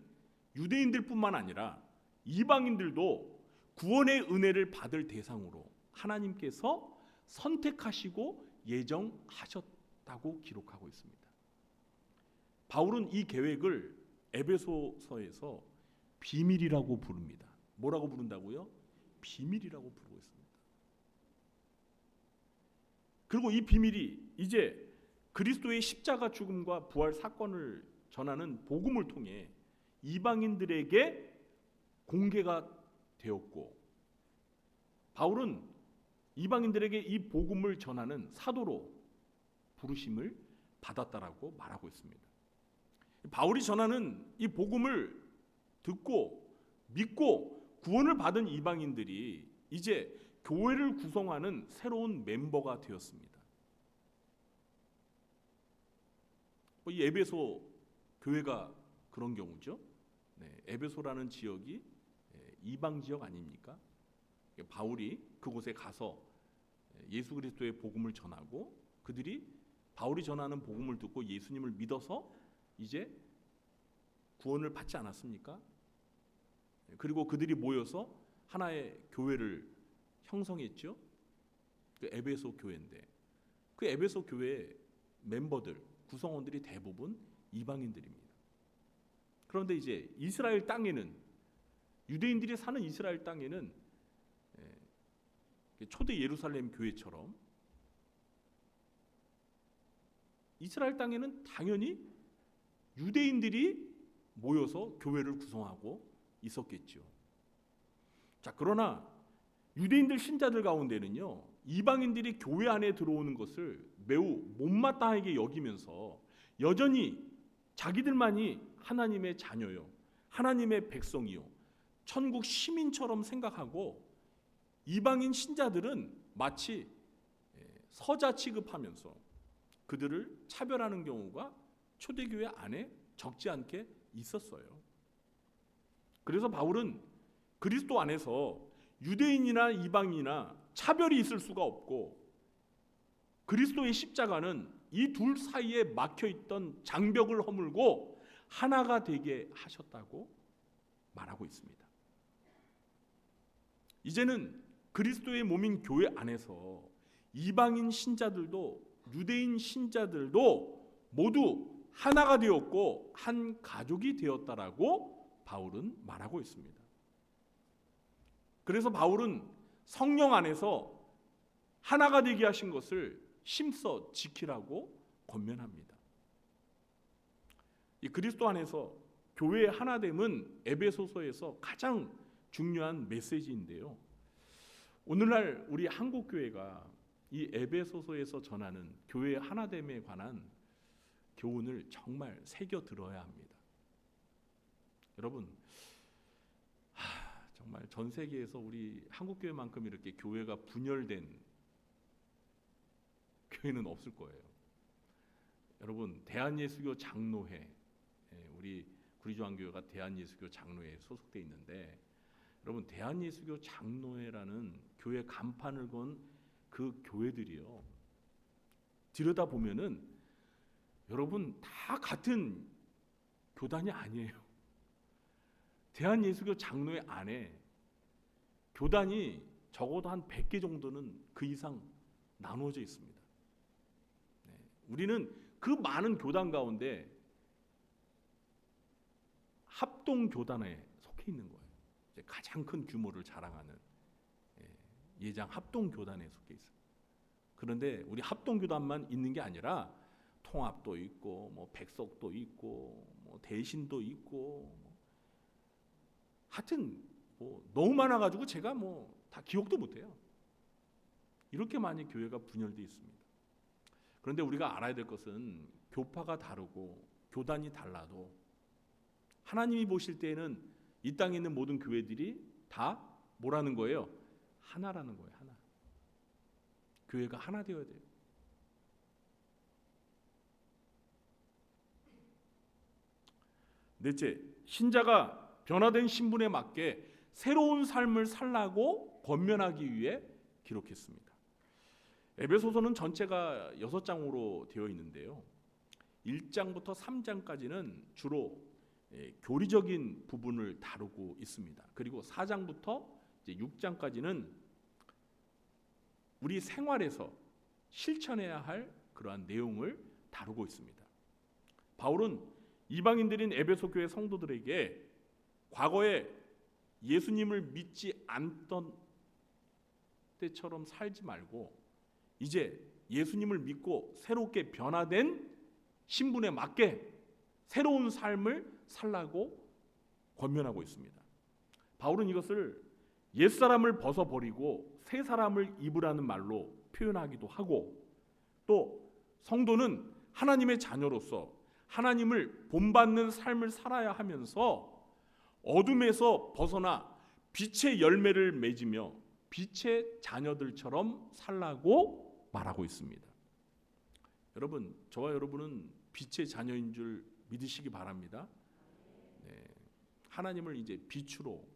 B: 유대인들뿐만 아니라 이방인들도 구원의 은혜를 받을 대상으로 하나님께서 선택하시고 예정하셨다고 기록하고 있습니다. 바울은 이 계획을 에베소서에서 비밀이라고 부릅니다. 뭐라고 부른다고요? 비밀이라고 부르고 있습니다. 그리고 이 비밀이 이제 그리스도의 십자가 죽음과 부활 사건을 전하는 복음을 통해 이방인들에게 공개가 되었고, 바울은 이방인들에게 이 복음을 전하는 사도로 부르심을 받았다라고 말하고 있습니다. 바울이 전하는 이 복음을 듣고 믿고 구원을 받은 이방인들이 이제 교회를 구성하는 새로운 멤버가 되었습니다. 이 에베소 교회가 그런 경우죠. 에베소라는 지역이 이방 지역 아닙니까? 바울이 그곳에 가서 예수 그리스도의 복음을 전하고 그들이 바울이 전하는 복음을 듣고 예수님을 믿어서 이제 구원을 받지 않았습니까? 그리고 그들이 모여서 하나의 교회를 형성했죠. 그 에베소 교회인데 그 에베소 교회의 멤버들, 구성원들이 대부분 이방인들입니다. 그런데 이제 이스라엘 땅에는, 유대인들이 사는 이스라엘 땅에는 초대 예루살렘 교회처럼 이스라엘 땅에는 당연히 유대인들이 모여서 교회를 구성하고 있었겠죠. 자, 그러나 유대인들 신자들 가운데는요, 이방인들이 교회 안에 들어오는 것을 매우 못마땅하게 여기면서 여전히 자기들만이 하나님의 자녀요, 하나님의 백성이요, 천국 시민처럼 생각하고 이방인 신자들은 마치 서자 취급하면서 그들을 차별하는 경우가 초대교회 안에 적지 않게 있었어요. 그래서 바울은 그리스도 안에서 유대인이나 이방인이나 차별이 있을 수가 없고 그리스도의 십자가는 이 둘 사이에 막혀있던 장벽을 허물고 하나가 되게 하셨다고 말하고 있습니다. 이제는 그리스도의 몸인 교회 안에서 이방인 신자들도 유대인 신자들도 모두 하나가 되었고 한 가족이 되었다라고 바울은 말하고 있습니다. 그래서 바울은 성령 안에서 하나가 되게 하신 것을 힘써 지키라고 권면합니다. 이 그리스도 안에서 교회의 하나됨은 에베소서에서 가장 중요한 메시지인데요. 오늘날 우리 한국 교회가 이 에베소서에서 전하는 교회의 하나됨에 관한 교훈을 정말 새겨 들어야 합니다. 여러분, 정말 전 세계에서 우리 한국 교회만큼 이렇게 교회가 분열된 교회는 없을 거예요. 여러분, 대한예수교 장로회, 우리 구리조항교회가 대한예수교 장로회에 소속돼 있는데, 여러분 대한예수교 장로회라는 교회 간판을 건 그 교회들이요, 들여다 보면은 여러분 다 같은 교단이 아니에요. 대한예수교 장로회 안에 교단이 적어도 한 100개 정도는 그 이상 나누어져 있습니다. 우리는 그 많은 교단 가운데 합동교단에 속해 있는 거예요. 가장 큰 규모를 자랑하는 예장 합동교단에 속해 있어요. 그런데 우리 합동교단만 있는 게 아니라 통합도 있고 뭐 백석도 있고 뭐 대신도 있고 하여튼 뭐 너무 많아가지고 제가 뭐 다 기억도 못해요. 이렇게 많이 교회가 분열되어 있습니다. 그런데 우리가 알아야 될 것은 교파가 다르고 교단이 달라도 하나님이 보실 때에는 이 땅에 있는 모든 교회들이 다 뭐라는 거예요? 하나라는 거예요. 하나. 교회가 하나 되어야 돼요. 넷째, 신자가 변화된 신분에 맞게 새로운 삶을 살라고 권면하기 위해 기록했습니다. 에베소서는 전체가 6장으로 되어 있는데요. 1장부터 3장까지는 주로 교리적인 부분을 다루고 있습니다. 그리고 4장부터 이제 6장까지는 우리 생활에서 실천해야 할 그러한 내용을 다루고 있습니다. 바울은 이방인들인 에베소 교회 성도들에게 과거에 예수님을 믿지 않던 때처럼 살지 말고 이제 예수님을 믿고 새롭게 변화된 신분에 맞게 새로운 삶을 살라고 권면하고 있습니다. 바울은 이것을 옛사람을 벗어버리고 새 사람을 입으라는 말로 표현하기도 하고 또 성도는 하나님의 자녀로서 하나님을 본받는 삶을 살아야 하면서 어둠에서 벗어나 빛의 열매를 맺으며 빛의 자녀들처럼 살라고 말하고 있습니다. 여러분, 저와 여러분은 빛의 자녀인 줄 믿으시기 바랍니다. 하나님을 이제 빛으로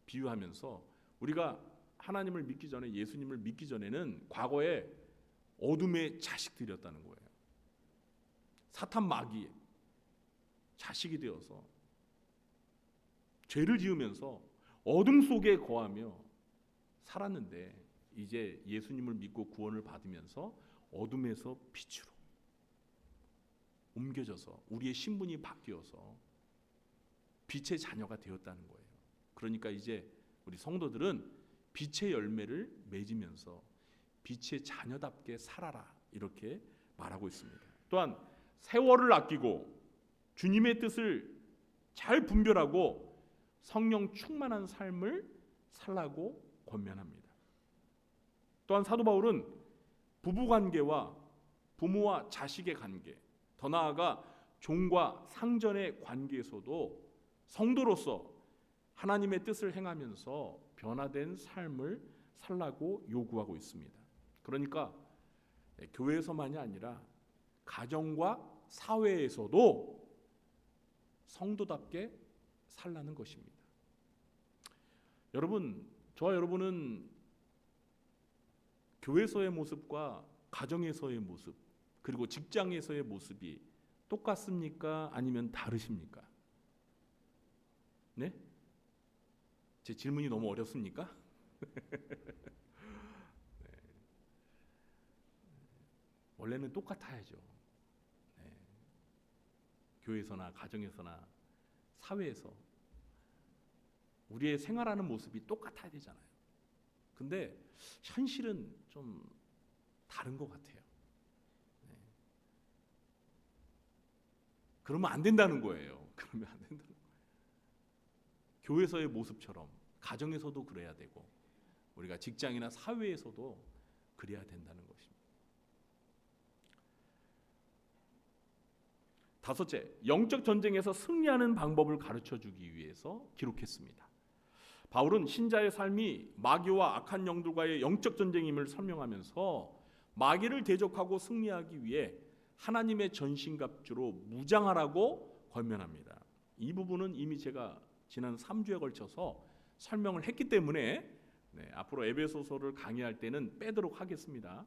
B: 비유하면서 우리가 하나님을 믿기 전에 예수님을 믿기 전에는 과거에 어둠의 자식들이었다는 거예요. 사탄 마귀의 자식이 되어서 죄를 지으면서 어둠 속에 거하며 살았는데 이제 예수님을 믿고 구원을 받으면서 어둠에서 빛으로 옮겨져서 우리의 신분이 바뀌어서 빛의 자녀가 되었다는 거예요. 그러니까 이제 우리 성도들은 빛의 열매를 맺으면서 빛의 자녀답게 살아라 이렇게 말하고 있습니다. 또한 세월을 아끼고 주님의 뜻을 잘 분별하고 성령 충만한 삶을 살라고 권면합니다. 또한 사도 바울은 부부관계와 부모와 자식의 관계, 더 나아가 종과 상전의 관계에서도 성도로서 하나님의 뜻을 행하면서 변화된 삶을 살라고 요구하고 있습니다. 그러니까 교회에서만이 아니라 가정과 사회에서도 성도답게 살라는 것입니다. 여러분, 저와 여러분은 교회에서의 모습과 가정에서의 모습 그리고 직장에서의 모습이 똑같습니까? 아니면 다르십니까? 네? 제 질문이 너무 어렵습니까? 네. 원래는 똑같아야죠. 네. 교회에서나 가정에서나 사회에서 우리의 생활하는 모습이 똑같아야 되잖아요. 근데 현실은 좀 다른 것 같아요. 네. 그러면 안 된다는 거예요. 그러면 안 된다는 거예요. 교회에서의 모습처럼 가정에서도 그래야 되고 우리가 직장이나 사회에서도 그래야 된다는 것입니다. 다섯째, 영적 전쟁에서 승리하는 방법을 가르쳐주기 위해서 기록했습니다. 바울은 신자의 삶이 마귀와 악한 영들과의 영적 전쟁임을 설명하면서 마귀를 대적하고 승리하기 위해 하나님의 전신갑주로 무장하라고 권면합니다. 이 부분은 이미 제가 지난 3주에 걸쳐서 설명을 했기 때문에 앞으로 에베소서를 강의할 때는 빼도록 하겠습니다.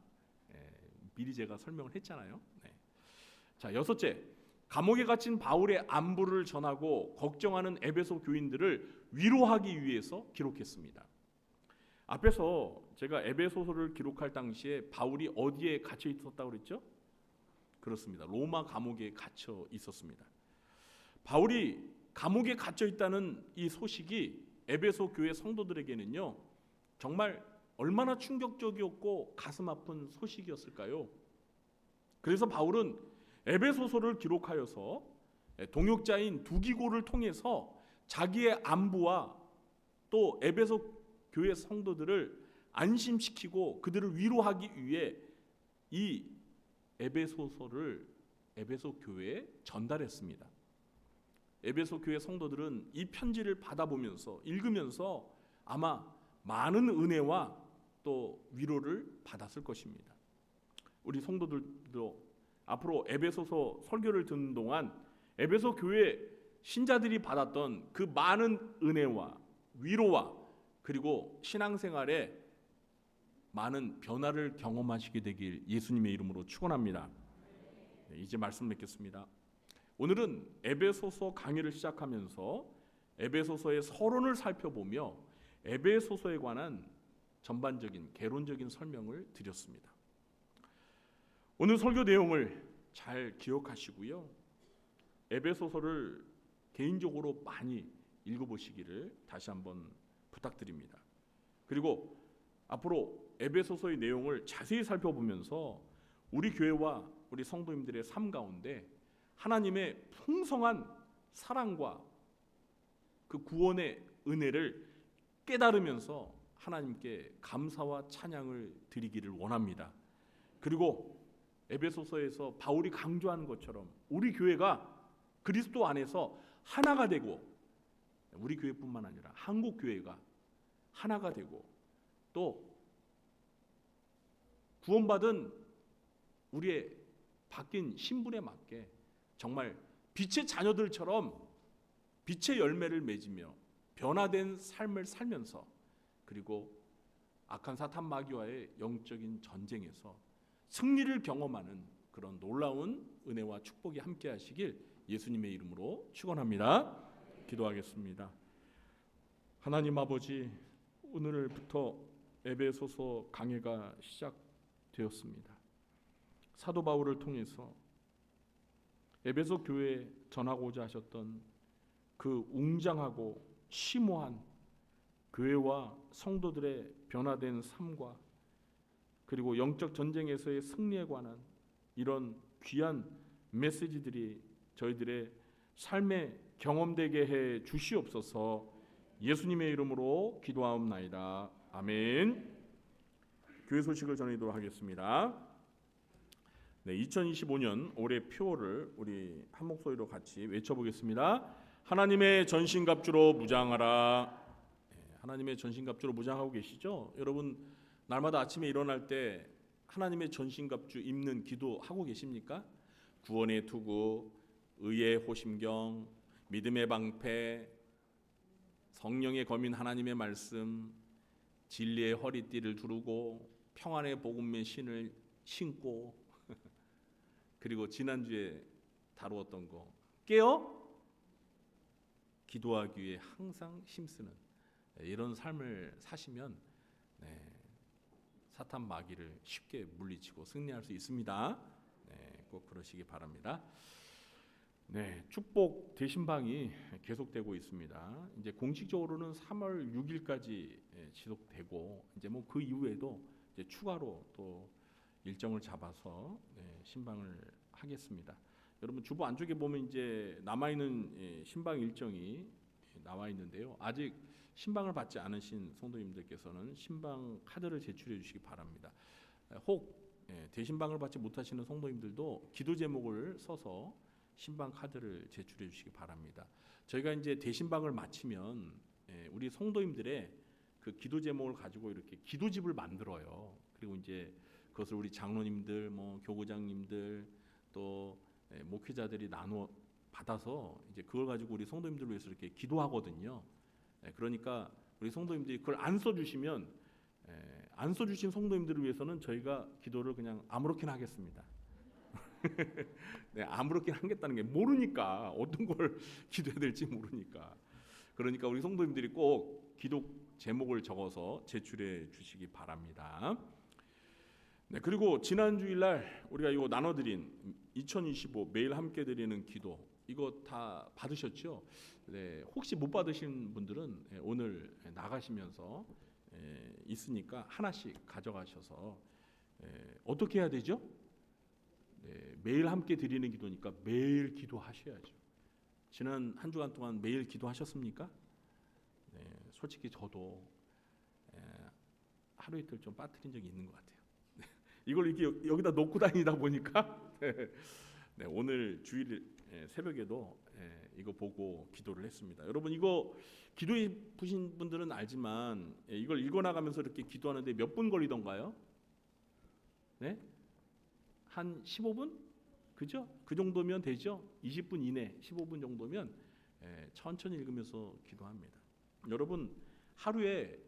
B: 미리 제가 설명을 했잖아요. 자, 여섯째, 감옥에 갇힌 바울의 안부를 전하고 걱정하는 에베소 교인들을 위로하기 위해서 기록했습니다. 앞에서 제가 에베소서를 기록할 당시에 바울이 어디에 갇혀 있었다고 그랬죠? 그렇습니다. 로마 감옥에 갇혀 있었습니다. 바울이 감옥에 갇혀 있다는 이 소식이 에베소 교회 성도들에게는요, 정말 얼마나 충격적이었고 가슴 아픈 소식이었을까요? 그래서 바울은 에베소서를 기록하여서 동역자인 두기고를 통해서 자기의 안부와 또 에베소 교회 성도들을 안심시키고 그들을 위로하기 위해 이 에베소서를 에베소 교회에 전달했습니다. 에베소 교회 성도들은 이 편지를 받아보면서 읽으면서 아마 많은 은혜와 또 위로를 받았을 것입니다. 우리 성도들도 앞으로 에베소서 설교를 듣는 동안 에베소 교회 신자들이 받았던 그 많은 은혜와 위로와 그리고 신앙생활에 많은 변화를 경험하시게 되길 예수님의 이름으로 축원합니다. 이제 말씀 맺겠습니다. 오늘은 에베소서 강의를 시작하면서 에베소서의 서론을 살펴보며 에베소서에 관한 전반적인 개론적인 설명을 드렸습니다. 오늘 설교 내용을 잘 기억하시고요. 에베소서를 개인적으로 많이 읽어보시기를 다시 한번 부탁드립니다. 그리고 앞으로 에베소서의 내용을 자세히 살펴보면서 우리 교회와 우리 성도님들의 삶 가운데 하나님의 풍성한 사랑과 그 구원의 은혜를 깨달으면서 하나님께 감사와 찬양을 드리기를 원합니다. 그리고 에베소서에서 바울이 강조하는 것처럼 우리 교회가 그리스도 안에서 하나가 되고, 우리 교회뿐만 아니라 한국 교회가 하나가 되고, 또 구원받은 우리의 바뀐 신분에 맞게 정말 빛의 자녀들처럼 빛의 열매를 맺으며 변화된 삶을 살면서, 그리고 악한 사탄 마귀와의 영적인 전쟁에서 승리를 경험하는 그런 놀라운 은혜와 축복이 함께 하시길 예수님의 이름으로 축원합니다. 기도하겠습니다. 하나님 아버지, 오늘부터 에베소서 강해가 시작되었습니다. 사도 바울을 통해서 에베소 교회에 전하고자 하셨던 그 웅장하고 심오한 교회와 성도들의 변화된 삶과 그리고 영적 전쟁에서의 승리에 관한 이런 귀한 메시지들이 저희들의 삶에 경험되게 해 주시옵소서. 예수님의 이름으로 기도하옵나이다. 아멘. 교회 소식을 전하도록 하겠습니다. 2025년 올해 표어를 우리 한 목소리로 같이 외쳐보겠습니다. 하나님의 전신갑주로 무장하라. 하나님의 전신갑주로 무장하고 계시죠? 여러분 날마다 아침에 일어날 때 하나님의 전신갑주 입는 기도 하고 계십니까? 구원의 투구, 의의 호심경, 믿음의 방패, 성령의 검인 하나님의 말씀, 진리의 허리띠를 두르고 평안의 복음의 신을 신고 그리고 지난주에 다루었던 거 깨어 기도하기 위해 항상 힘쓰는 이런 삶을 사시면 사탄 마귀를 쉽게 물리치고 승리할 수 있습니다. 꼭 그러시기 바랍니다. 축복 대신방이 계속되고 있습니다. 이제 공식적으로는 3월 6일까지 지속되고 이제 뭐 그 이후에도 이제 추가로 또 일정을 잡아서 신방을 하겠습니다. 여러분 주보 안쪽에 보면 이제 남아 있는 신방 일정이 나와 있는데요. 아직 신방을 받지 않으신 성도님들께서는 신방 카드를 제출해 주시기 바랍니다. 혹 대신방을 받지 못하시는 성도님들도 기도 제목을 써서 신방 카드를 제출해 주시기 바랍니다. 저희가 이제 대신방을 마치면 우리 성도님들의 그 기도 제목을 가지고 이렇게 기도집을 만들어요. 그리고 이제 그것을 우리 장로님들, 뭐 교구장님들, 또 목회자들이 나누어 받아서 이제 그걸 가지고 우리 성도님들을 위해서 이렇게 기도하거든요. 그러니까 우리 성도님들이 그걸 안 써주시면 안 써주신 성도님들을 위해서는 저희가 기도를 그냥 아무렇게나 하겠습니다. 아무렇게나 하겠다는 게 모르니까 어떤 걸 기도해야 될지 모르니까. 그러니까 우리 성도님들이 꼭 기도 제목을 적어서 제출해 주시기 바랍니다. 네, 그리고 지난 주일날 우리가 이거 나눠드린 2025 매일 함께 드리는 기도 이거 다 받으셨죠? 네, 혹시 못 받으신 분들은 오늘 나가시면서 있으니까 하나씩 가져가셔서 어떻게 해야 되죠? 네, 매일 함께 드리는 기도니까 매일 기도하셔야죠. 지난 한 주간 동안 매일 기도하셨습니까? 네, 솔직히 저도 하루 이틀 좀 빠뜨린 적이 있는 것 같아요. 이걸 이렇게 여기다 놓고 다니다 보니까 네, 오늘 주일 새벽에도 이거 보고 기도를 했습니다. 여러분 이거 기도해 보신 분들은 알지만 이걸 읽어 나가면서 이렇게 기도하는데 몇 분 걸리던가요? 네? 한 15분? 그죠? 그 정도면 되죠? 20분 이내, 15분 정도면 천천히 읽으면서 기도합니다. 여러분 하루에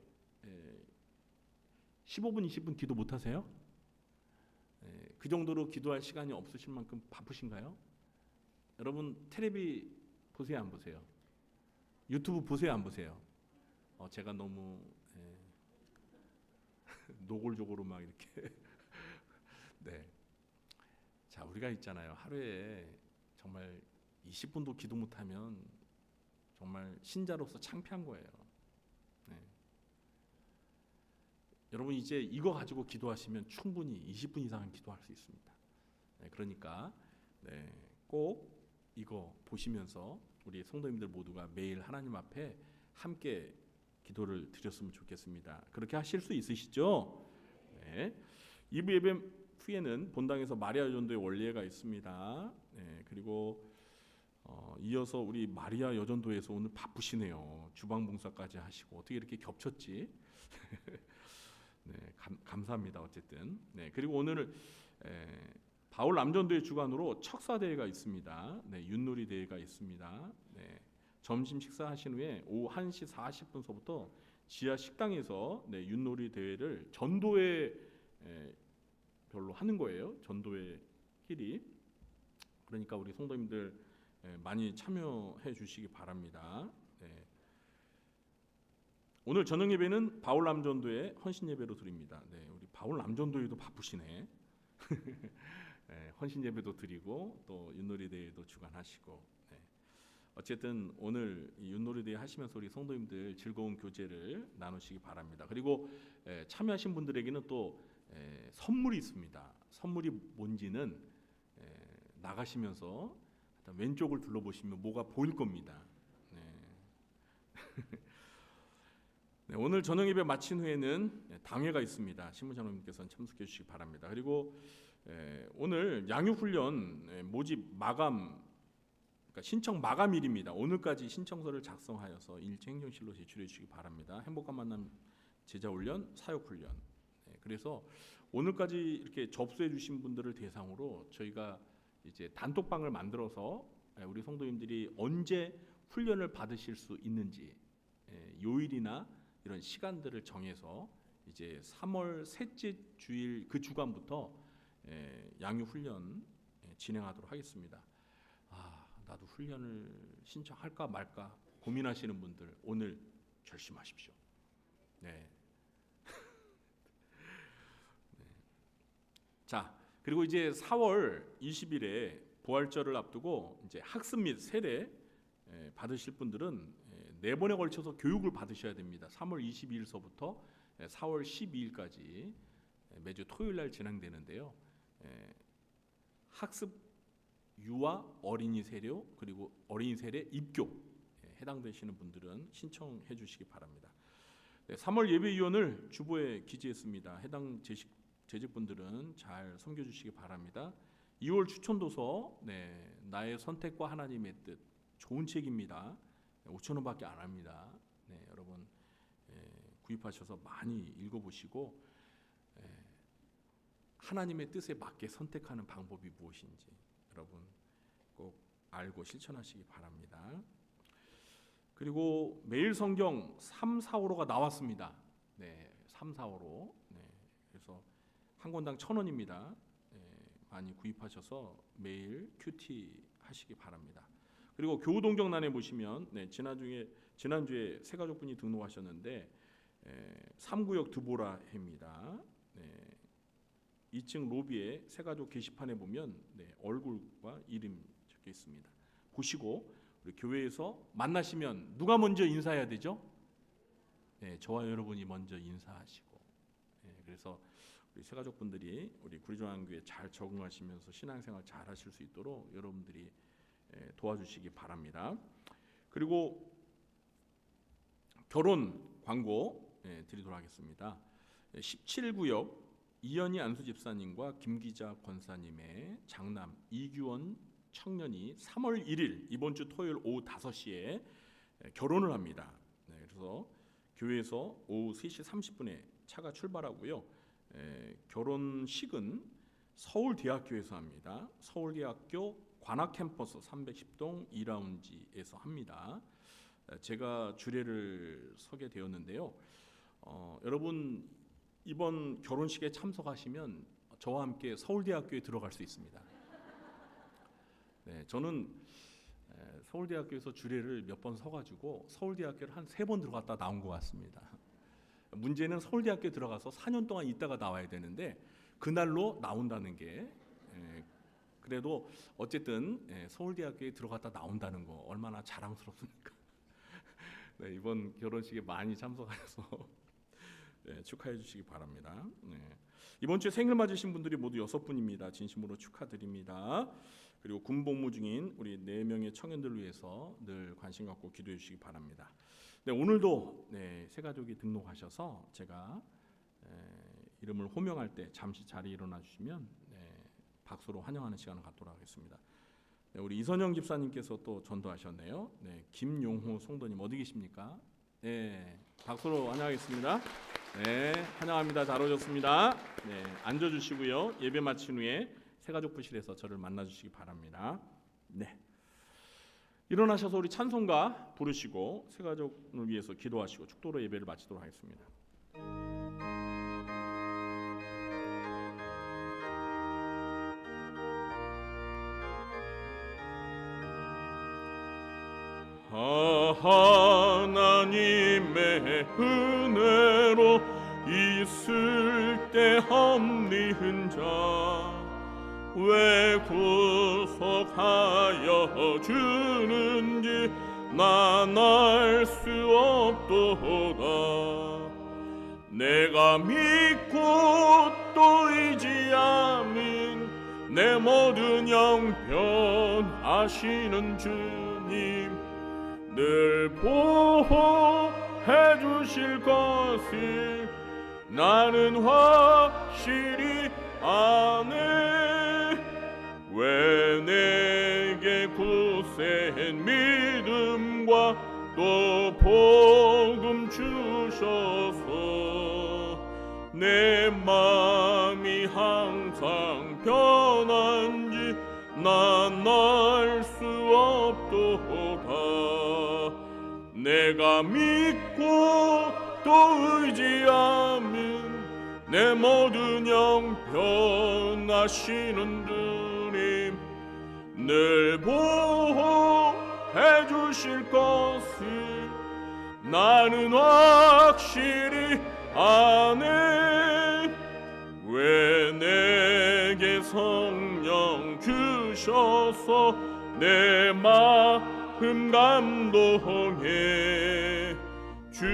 B: 15분, 20분 기도 못 하세요? 그 정도로 기도할 시간이 없으실 만큼 바쁘신가요? 여러분 텔레비 보세요, 안 보세요? 유튜브 보세요, 안 보세요? 제가 너무 노골적으로 막 이렇게 네. 자, 우리가 있잖아요. 하루에 정말 20분도 기도 못하면 정말 신자로서 창피한 거예요. 네. 여러분 이제 이거 가지고 기도하시면 충분히 20분 이상은 기도할 수 있습니다. 네, 그러니까 꼭 이거 보시면서 우리 성도님들 모두가 매일 하나님 앞에 함께 기도를 드렸으면 좋겠습니다. 그렇게 하실 수 있으시죠? 네. 2부 예배 후에는 본당에서 마리아 여전도의 원례가 있습니다. 네, 그리고 이어서 우리 마리아 여전도에서 오늘 바쁘시네요. 주방 봉사까지 하시고 어떻게 이렇게 겹쳤지? 네, 감사합니다. 어쨌든 그리고 오늘 바울 남전도의 주관으로 척사 대회가 있습니다. 네, 윷놀이 대회가 있습니다. 네, 점심 식사하신 후에 오후 1시 40분서부터 지하 식당에서 윷놀이 대회를 전도회 별로 하는 거예요. 전도회끼리. 그러니까 우리 성도님들 많이 참여해 주시기 바랍니다. 네. 오늘 저녁 예배는 바울 남전도의 헌신 예배로 드립니다. 네, 우리 바울 남전도에도 바쁘시네. 네, 헌신 예배도 드리고 또 윷놀이 대회도 주관하시고. 네. 어쨌든 오늘 윷놀이 대회 하시면서 우리 성도님들 즐거운 교제를 나누시기 바랍니다. 그리고 참여하신 분들에게는 또 선물이 있습니다. 선물이 뭔지는 나가시면서 왼쪽을 둘러보시면 뭐가 보일 겁니다. 네. 네, 오늘 저녁 예배 마친 후에는 당회가 있습니다. 신부장님께서는 참석해 주시기 바랍니다. 그리고 오늘 양육훈련 모집 마감, 그러니까 신청 마감일입니다. 오늘까지 신청서를 작성하여서 일체행정실로 제출해 주시기 바랍니다. 행복한 만남 제자훈련, 사역훈련. 그래서 오늘까지 이렇게 접수해 주신 분들을 대상으로 저희가 이제 단톡방을 만들어서 우리 성도님들이 언제 훈련을 받으실 수 있는지 요일이나 이런 시간들을 정해서 이제 3월 셋째 주일 그 주간부터 양육 훈련 진행하도록 하겠습니다. 나도 훈련을 신청할까 말까 고민하시는 분들 오늘 결심하십시오. 네. 자, 그리고 이제 4월 20일에 부활절을 앞두고 이제 학습 및 세례 받으실 분들은 4번에 걸쳐서 교육을 받으셔야 됩니다. 3월 22일서부터 4월 12일까지 매주 토요일 날 진행되는데요. 학습 유아 어린이 세례 그리고 어린이 세례 입교 해당되시는 분들은 신청해 주시기 바랍니다. 3월 예배위원을 주보에 기재했습니다. 해당 재직분들은 잘 섬겨주시기 바랍니다. 2월 추천도서 나의 선택과 하나님의 뜻 좋은 책입니다. 5,000원밖에 안 합니다. 여러분 구입하셔서 많이 읽어보시고 하나님의 뜻에 맞게 선택하는 방법이 무엇인지 여러분 꼭 알고 실천하시기 바랍니다. 그리고 매일 성경 3, 4호로가 나왔습니다. 3, 4호로. 그래서 한 권당 1,000원입니다. 많이 구입하셔서 매일 큐티 하시기 바랍니다. 그리고 교우동정란에 보시면 지난주에 세 가족분이 등록하셨는데 3구역 드보라해입니다. 2층 로비에 새가족 게시판에 보면 얼굴과 이름 적혀 있습니다. 보시고 우리 교회에서 만나시면 누가 먼저 인사해야 되죠? 저와 여러분이 먼저 인사하시고, 그래서 우리 새가족분들이 우리 구리종안교회 잘 적응하시면서 신앙생활 잘 하실 수 있도록 여러분들이 도와주시기 바랍니다. 그리고 결혼 광고 드리도록 하겠습니다. 17구역 이현희 안수집사님과 김기자 권사님의 장남 이규원 청년이 3월 1일 이번 주 토요일 오후 5시에 결혼을 합니다. 그래서 교회에서 오후 3시 30분에 차가 출발하고요. 결혼식은 서울대학교에서 합니다. 서울대학교 관악캠퍼스 310동 2라운지에서 합니다. 제가 주례를 서게 되었는데요. 여러분 이번 결혼식에 참석하시면 저와 함께 서울대학교에 들어갈 수 있습니다. 저는 서울대학교에서 주례를 몇 번 서가지고 서울대학교를 한 3번 들어갔다 나온 것 같습니다. 문제는 서울대학교에 들어가서 4년 동안 있다가 나와야 되는데 그날로 나온다는 게, 그래도 어쨌든 서울대학교에 들어갔다 나온다는 거 얼마나 자랑스럽습니까? 이번 결혼식에 많이 참석하셔서 축하해 주시기 바랍니다. 이번 주에 생일 맞으신 분들이 모두 6분입니다. 진심으로 축하드립니다. 그리고 군복무 중인 우리 4명의 청년들을 위해서 늘 관심 갖고 기도해 주시기 바랍니다. 오늘도 새가족이 등록하셔서 제가 이름을 호명할 때 잠시 자리에 일어나 주시면 박수로 환영하는 시간을 갖도록 하겠습니다. 우리 이선영 집사님께서 또 전도하셨네요. 김용호 성도님 어디 계십니까? 박수로 환영하겠습니다. 환영합니다. 잘 오셨습니다. 앉아주시고요. 예배 마친 후에 새가족 부실에서 저를 만나주시기 바랍니다. 일어나셔서 우리 찬송가 부르시고 새가족을 위해서 기도하시고 축도로 예배를 마치도록 하겠습니다. 하나님의 은혜로 있을 때 없는 자 왜 구속하여 주는지 난 알 수 없도다. 내가 믿고 또 의지함은 내 모든 영변 아시는 주님 늘 보호해 주실 것을 나는 확실히 아네. 왜 내게 굳센 믿음과 또 복음 주셔서 내 마음이 항상 변한지 난 알 수 없도다. 내가 믿고 또 의지함은 내 모든 영변 아시는 주님 늘 보호해 주실 것을 나는 확실히 아네. 왜 내게 성령 주셔서 내 마음 감동해 주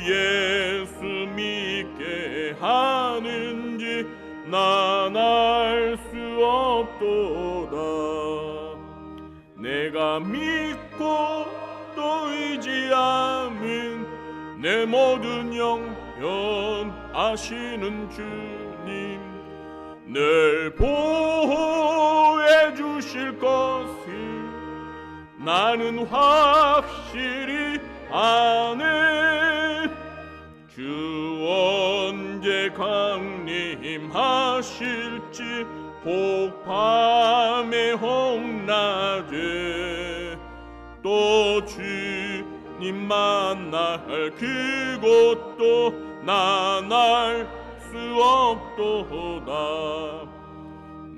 B: 예수 믿게 하는지 난 알 수 없도다. 내가 믿고 또 의지함은 내 모든 영변 아시는 주님 늘 보호해 주실 것을 나는 확실히 아네. 주 언제 강림하실지 혹밤에 혹낮에 또 주님 만날 그곳도 난 알 수 없도다.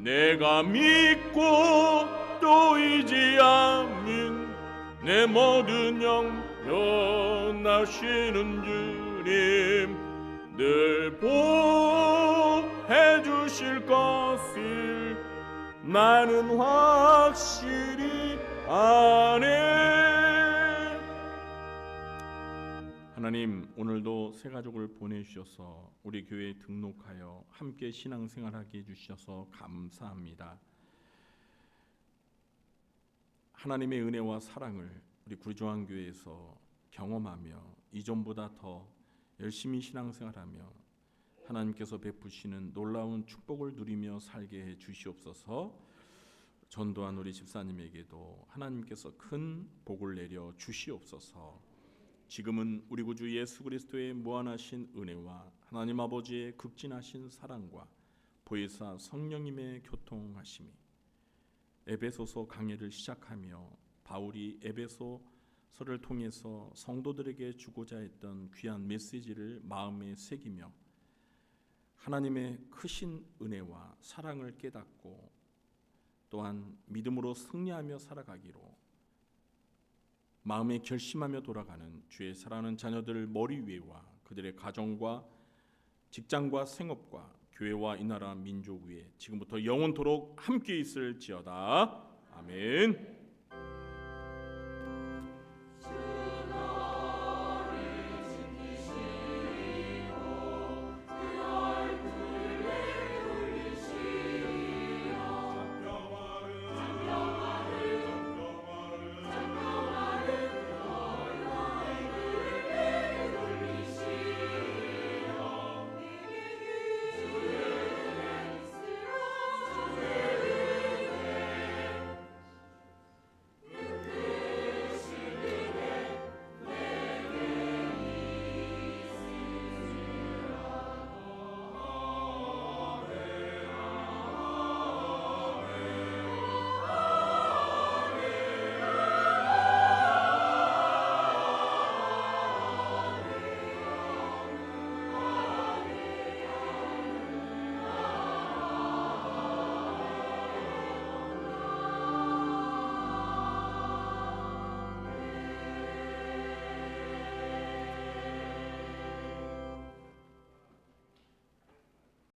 B: 내가 믿고 또 의지함은 내 모든 영혼 변하시는 주님 늘 보호해 주실 것을 나는 확실히 아네. 하나님, 오늘도 새 가족을 보내주셔서 우리 교회에 등록하여 함께 신앙생활하게 해주셔서 감사합니다. 하나님의 은혜와 사랑을 우리 구리조항교회에서 경험하며 이전보다 더 열심히 신앙생활하며 하나님께서 베푸시는 놀라운 축복을 누리며 살게 해 주시옵소서. 전도한 우리 집사님에게도 하나님께서 큰 복을 내려 주시옵소서. 지금은 우리 구주 예수 그리스도의 무한하신 은혜와 하나님 아버지의 극진하신 사랑과 보혜사 성령님의 교통하심이 에베소서 강해를 시작하며 바울이 에베소서를 통해서 성도들에게 주고자 했던 귀한 메시지를 마음에 새기며 하나님의 크신 은혜와 사랑을 깨닫고 또한 믿음으로 승리하며 살아가기로 마음에 결심하며 돌아가는 주의 사랑하는 자녀들 머리 위에와 그들의 가정과 직장과 생업과 교회와 이 나라 민족 위에 지금부터 영원토록 함께 있을지어다. 아멘.